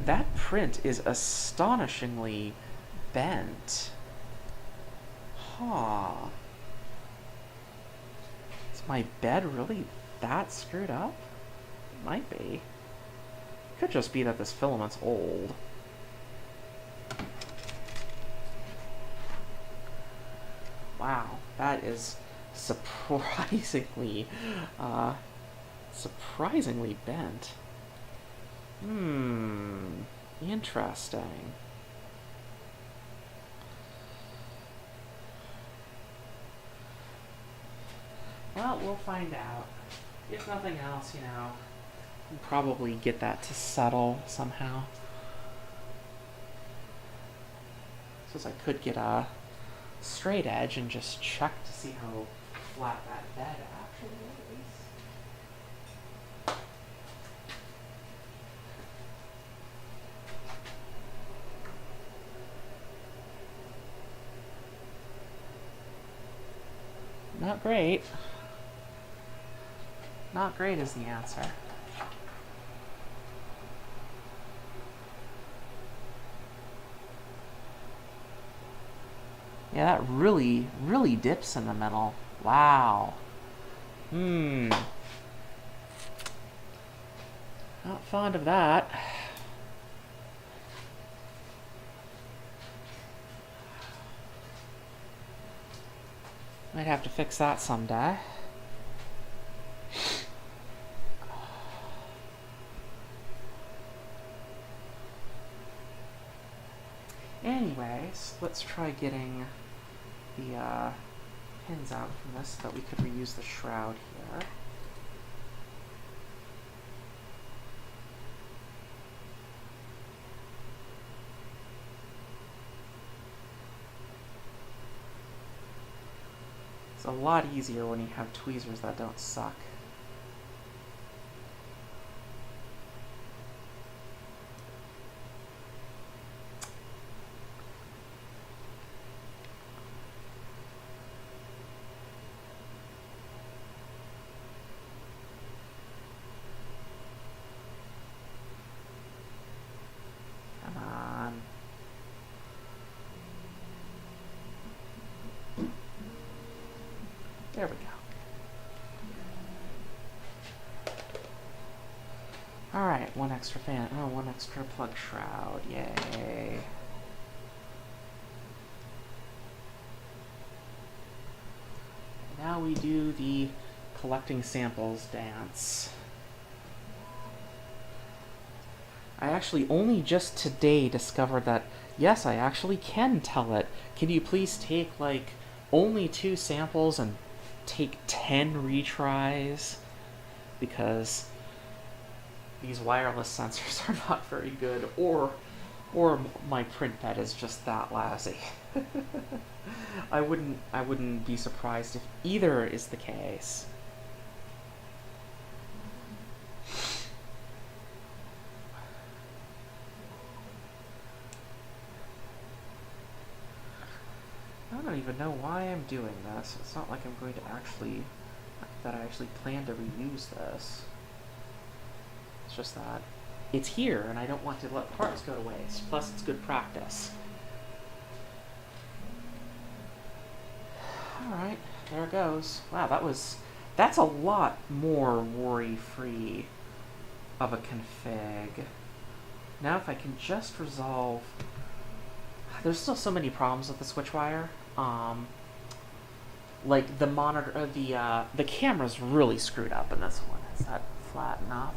That print is astonishingly bent. Huh. Is my bed really that screwed up? It might be. Could just be that this filament's old. Wow, that is surprisingly bent. Interesting. Well, we'll find out. If nothing else, we'll probably get that to settle somehow. Suppose I could get a straight edge and just check to see how flat that bed actually is. Not great. Not great is the answer. Yeah, that really dips in the middle. Wow. Not fond of that. Might have to fix that someday. Anyways, let's try getting the pins out from this so that we could reuse the shroud here. It's a lot easier when you have tweezers that don't suck. Come on. There we go. Alright, one extra fan. Oh, one extra plug shroud. Yay. Now we do the collecting samples dance. I actually only just today discovered that, yes, I actually can tell it. Can you please take, like, only 2 samples and take 10 retries? Because these wireless sensors are not very good, or my print bed is just that lousy. I wouldn't be surprised if either is the case. I don't even know why I'm doing this. It's not like I'm going to that I actually plan to reuse this. It's just that it's here, and I don't want to let parts go to waste. Plus, it's good practice. Alright, there it goes. Wow, that's a lot more worry-free of a config. Now if I can just resolve... There's still so many problems with the switch wire. Like the monitor, the camera's really screwed up in this one. Is that flat enough?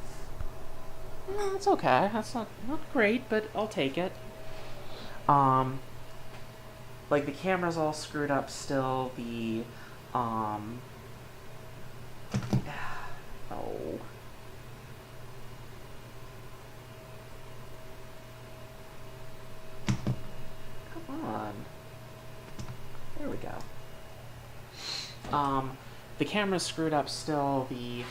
No, it's okay. That's not great, but I'll take it. Like the camera's all screwed up still. The oh. Come on. There we go. The camera's screwed up still. The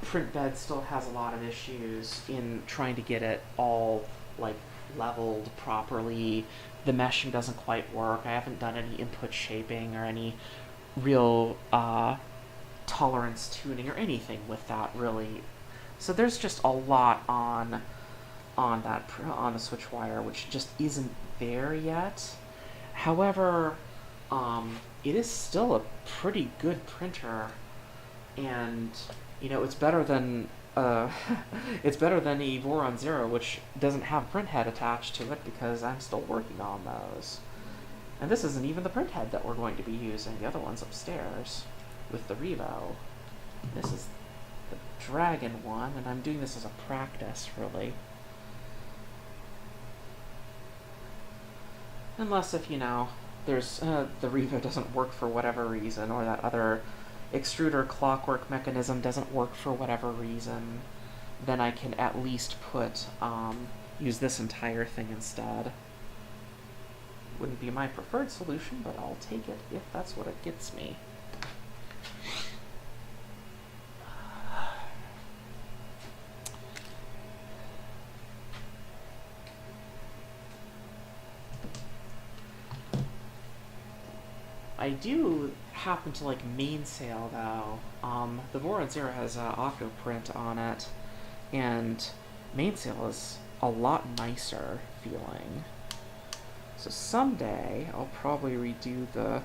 print bed still has a lot of issues in trying to get it all like leveled properly. The meshing doesn't quite work. I haven't done any input shaping or any real tolerance tuning or anything with that really. So there's just a lot on the switch wire which just isn't there yet. However, it is still a pretty good printer, and you know it's better than it's better than a Voron Zero, which doesn't have print head attached to it because I'm still working on those. And this isn't even the print head that we're going to be using. The other one's upstairs with the Revo. This is the Dragon one, and I'm doing this as a practice, really. Unless if, you know, there's the Revo doesn't work for whatever reason, or that other extruder clockwork mechanism doesn't work for whatever reason, then I can at least use this entire thing instead. Wouldn't be my preferred solution, but I'll take it if that's what it gets me. I do happen to like Mainsail though. The Voron Zero has Octoprint on it, and Mainsail is a lot nicer feeling. So someday I'll probably redo the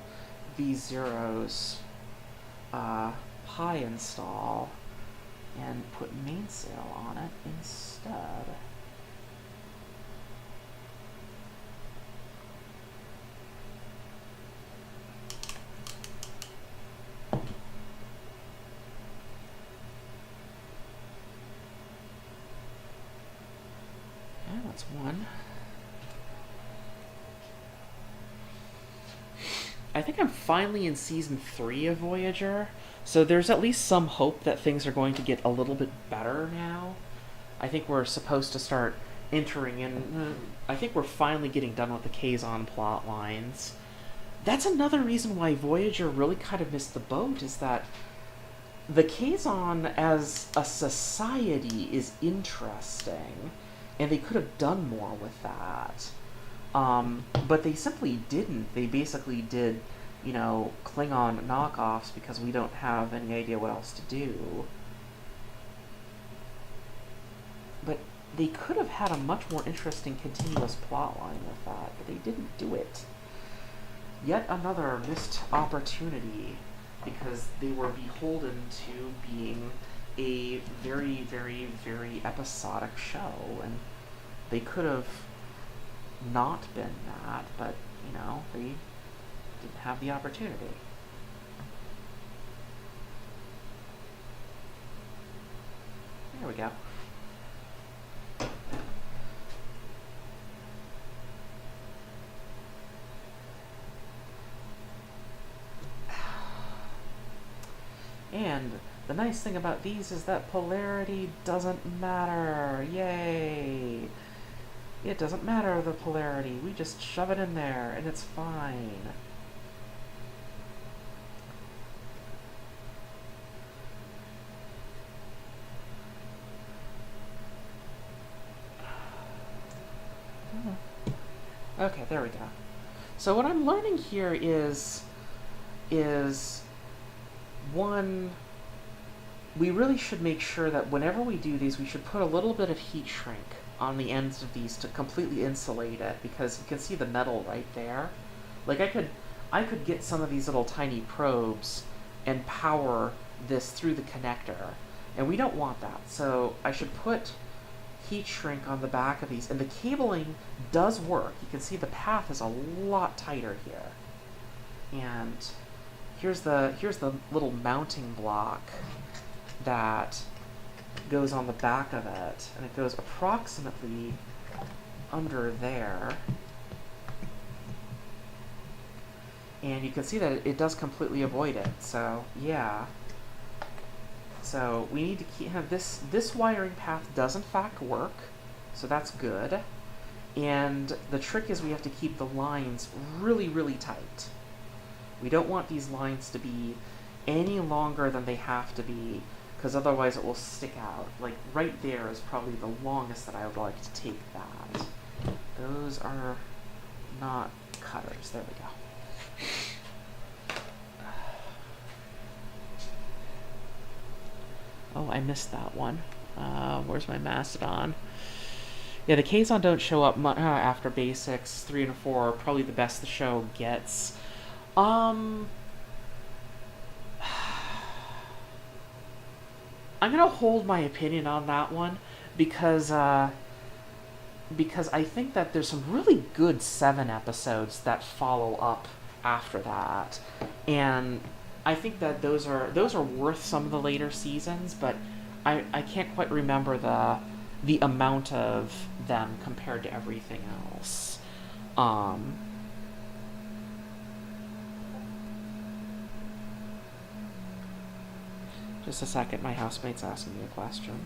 V0's Pi install and put Mainsail on it instead. Yeah, that's one. I think I'm finally in Season 3 of Voyager, so there's at least some hope that things are going to get a little bit better now. I think we're supposed to start entering in... I think we're finally getting done with the Kazon plot lines. that's another reason why Voyager really kind of missed the boat, is that the Kazon as a society is interesting, and they could have done more with that. But they simply didn't. They basically did, Klingon knockoffs because we don't have any idea what else to do. But they could have had a much more interesting continuous plotline with that, but they didn't do it. Yet another missed opportunity, because they were beholden to being a very, very, very episodic show, and they could have not been that, but, they didn't have the opportunity. There we go. And the nice thing about these is that polarity doesn't matter. Yay! It doesn't matter, the polarity. We just shove it in there, and it's fine. Okay, there we go. So what I'm learning here is one, we really should make sure that whenever we do these, we should put a little bit of heat shrink on the ends of these to completely insulate it, because you can see the metal right there. Like I could get some of these little tiny probes and power this through the connector, and we don't want that. So I should put heat shrink on the back of these, and the cabling does work. You can see the path is a lot tighter here. And here's the little mounting block that goes on the back of it, and it goes approximately under there. And you can see that it does completely avoid it. So yeah. So we need to have this wiring path does in fact work, so that's good. And the trick is we have to keep the lines really, really tight. We don't want these lines to be any longer than they have to be, because otherwise it will stick out. Like right there is probably the longest that I would like to take that. Those are not cutters. There we go. Oh, I missed that one. Where's my Mastodon? Yeah, the Kazon don't show up after basics. 3 and 4 are probably the best the show gets. I'm gonna hold my opinion on that one because I think that there's some really good 7 episodes that follow up after that, and I think that those are worth some of the later seasons, but I can't quite remember the amount of them compared to everything else. Just a second, my housemate's asking me a question.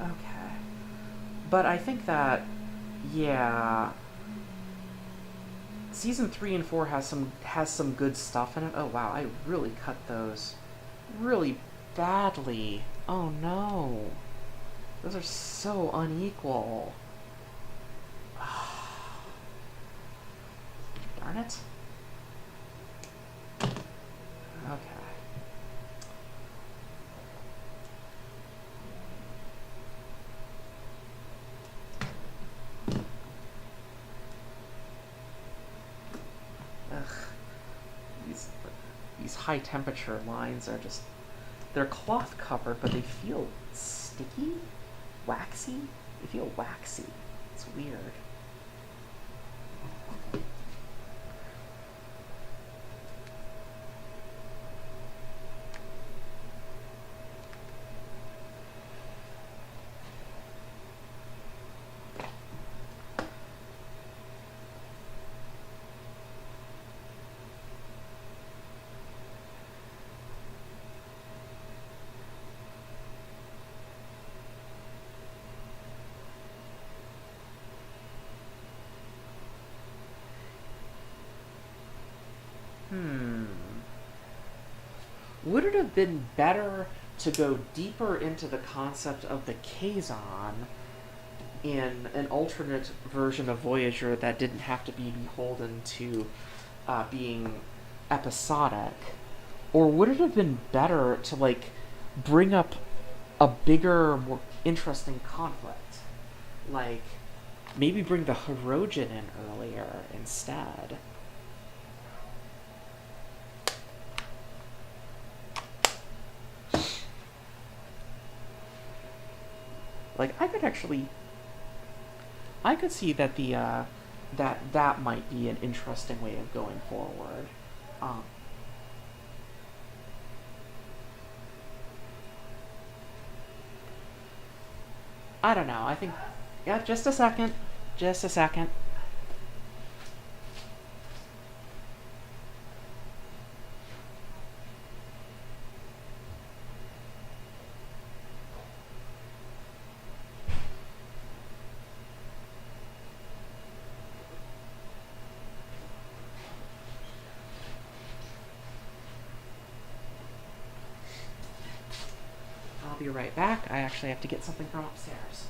Okay. But I think that, yeah, season 3 and 4 has some good stuff in it. Oh wow, I really cut those really badly. Oh no. Those are so unequal. Darn it. Okay. Ugh. These high temperature lines are just, they're cloth covered, but they feel sticky? Waxy? They feel waxy. It's weird. would it have been better to go deeper into the concept of the Kazon in an alternate version of Voyager that didn't have to be beholden to being episodic? Or would it have been better to, like, bring up a bigger, more interesting conflict? Like, maybe bring the Hirogen in earlier instead. Like, I could see that that might be an interesting way of going forward. Um, I don't know. I think, yeah, just a second. Just a second. I'll be right back. I actually have to get something from upstairs.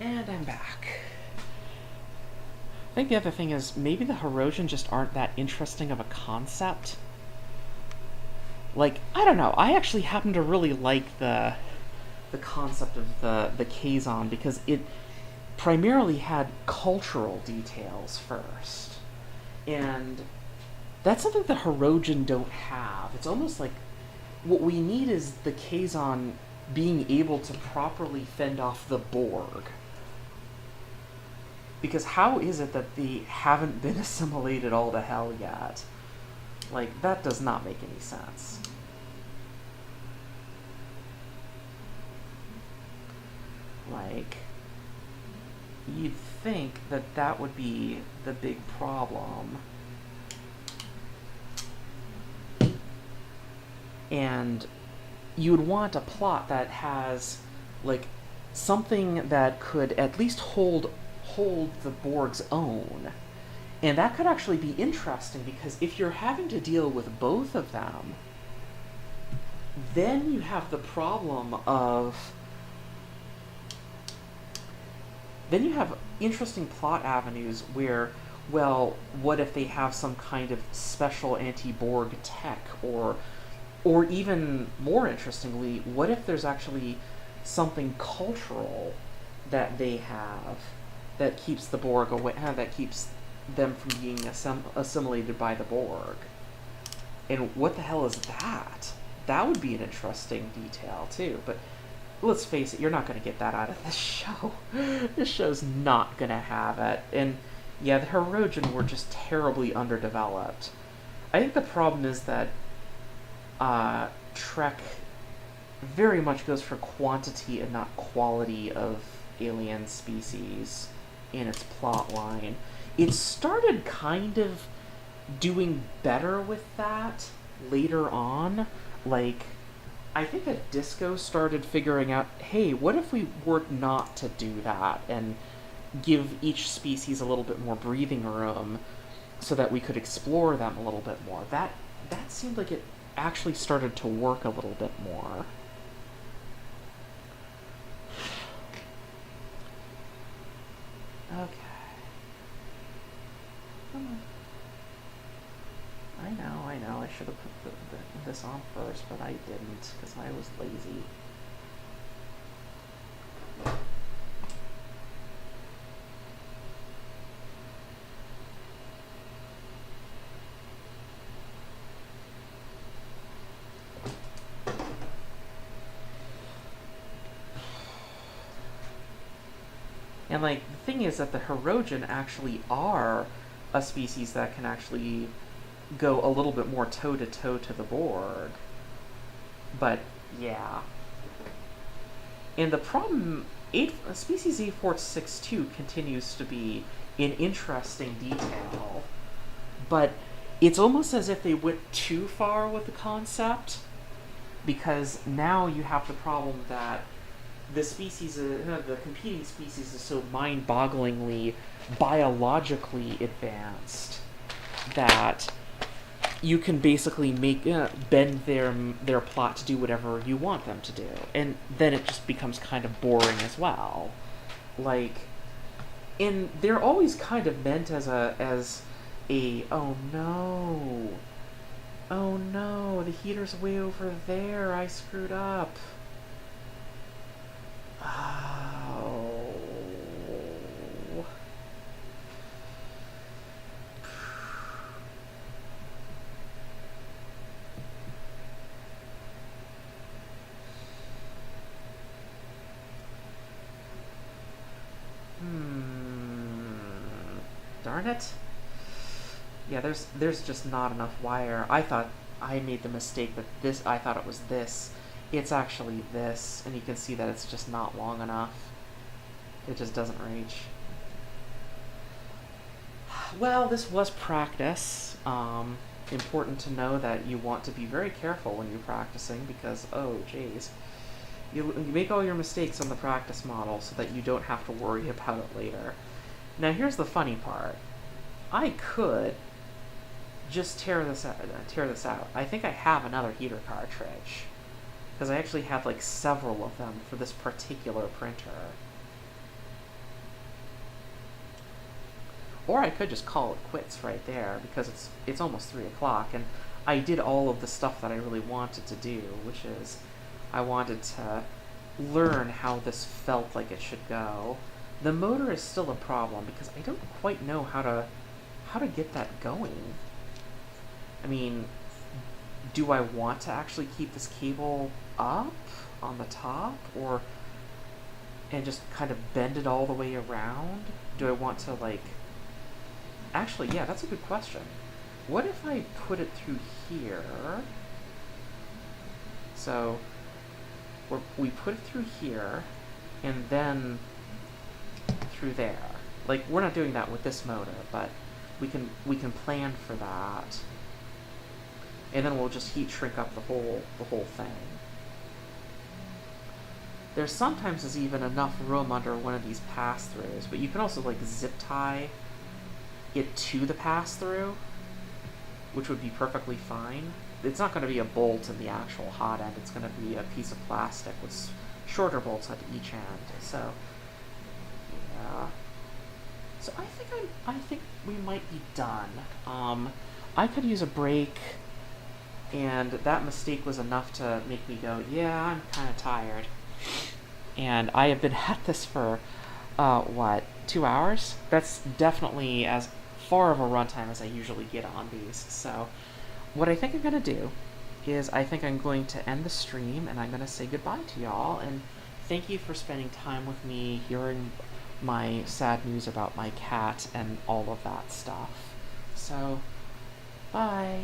And I'm back. I think the other thing is maybe the Hirogen just aren't that interesting of a concept. Like, I don't know. I actually happen to really like the concept of the Kazon because it primarily had cultural details first. And that's something the Hirogen don't have. It's almost like what we need is the Kazon being able to properly fend off the Borg. Because how is it that they haven't been assimilated all to hell yet? Like, that does not make any sense. Like, you'd think that that would be the big problem. And you would want a plot that has, like, something that could at least hold the Borg's own. And that could actually be interesting because if you're having to deal with both of them, then you have the problem of... Then you have interesting plot avenues where, well, what if they have some kind of special anti-Borg tech? Or even more interestingly, what if there's actually something cultural that they have that keeps the Borg away, that keeps them from being assimilated by the Borg? And what the hell is that? That would be an interesting detail too, but let's face it, you're not going to get that out of this show. This show's not going to have it. And yeah, the Hirogen were just terribly underdeveloped. I think the problem is that Trek very much goes for quantity and not quality of alien species. in its plot line. It started kind of doing better with that later on. Like, I think that Disco started figuring out, hey, what if we were not to do that and give each species a little bit more breathing room so that we could explore them a little bit more. That seemed like it actually started to work a little bit more. Okay. Come on. I know. I should have put this on first, but I didn't because I was lazy. And, like, the thing is that the Hirogen actually are a species that can actually go a little bit more toe-to-toe to the Borg. But, yeah. And the problem, species 8462 continues to be an interesting detail, but it's almost as if they went too far with the concept, because now you have the problem that the species, the competing species, is so mind-bogglingly biologically advanced that you can basically make bend their plot to do whatever you want them to do, and then it just becomes kind of boring as well. Like, and they're always kind of meant as a oh no, the heater's way over there, I screwed up. Oh. Darn it. Yeah, there's just not enough wire. I thought I made the mistake that I thought it was this. It's actually this, and you can see that it's just not long enough. It just doesn't reach. Well, this was practice. Important to know that you want to be very careful when you're practicing, because, oh, jeez. You make all your mistakes on the practice model so that you don't have to worry about it later. Now, here's the funny part. I could just tear this out. I think I have another heater cartridge, because I actually have like several of them for this particular printer. Or I could just call it quits right there, because it's almost 3 o'clock, and I did all of the stuff that I really wanted to do, which is I wanted to learn how this felt like it should go. The motor is still a problem, because I don't quite know how to get that going. I mean, do I want to actually keep this cable up on the top, and just kind of bend it all the way around? Do I want to, like... Actually, yeah, that's a good question. What if I put it through here? So, we put it through here, and then through there. Like, we're not doing that with this motor, but we can plan for that. And then we'll just heat shrink up the whole thing. There sometimes is even enough room under one of these pass-throughs, but you can also like zip tie it to the pass-through, which would be perfectly fine. It's not going to be a bolt in the actual hot end, it's going to be a piece of plastic with shorter bolts at each end. So, yeah. So I think we might be done. I could use a break, and that mistake was enough to make me go, yeah, I'm kind of tired. And I have been at this for, 2 hours? That's definitely as far of a runtime as I usually get on these. So what I think I'm going to do is I think I'm going to end the stream, and I'm going to say goodbye to y'all, and thank you for spending time with me, hearing my sad news about my cat and all of that stuff. So, bye.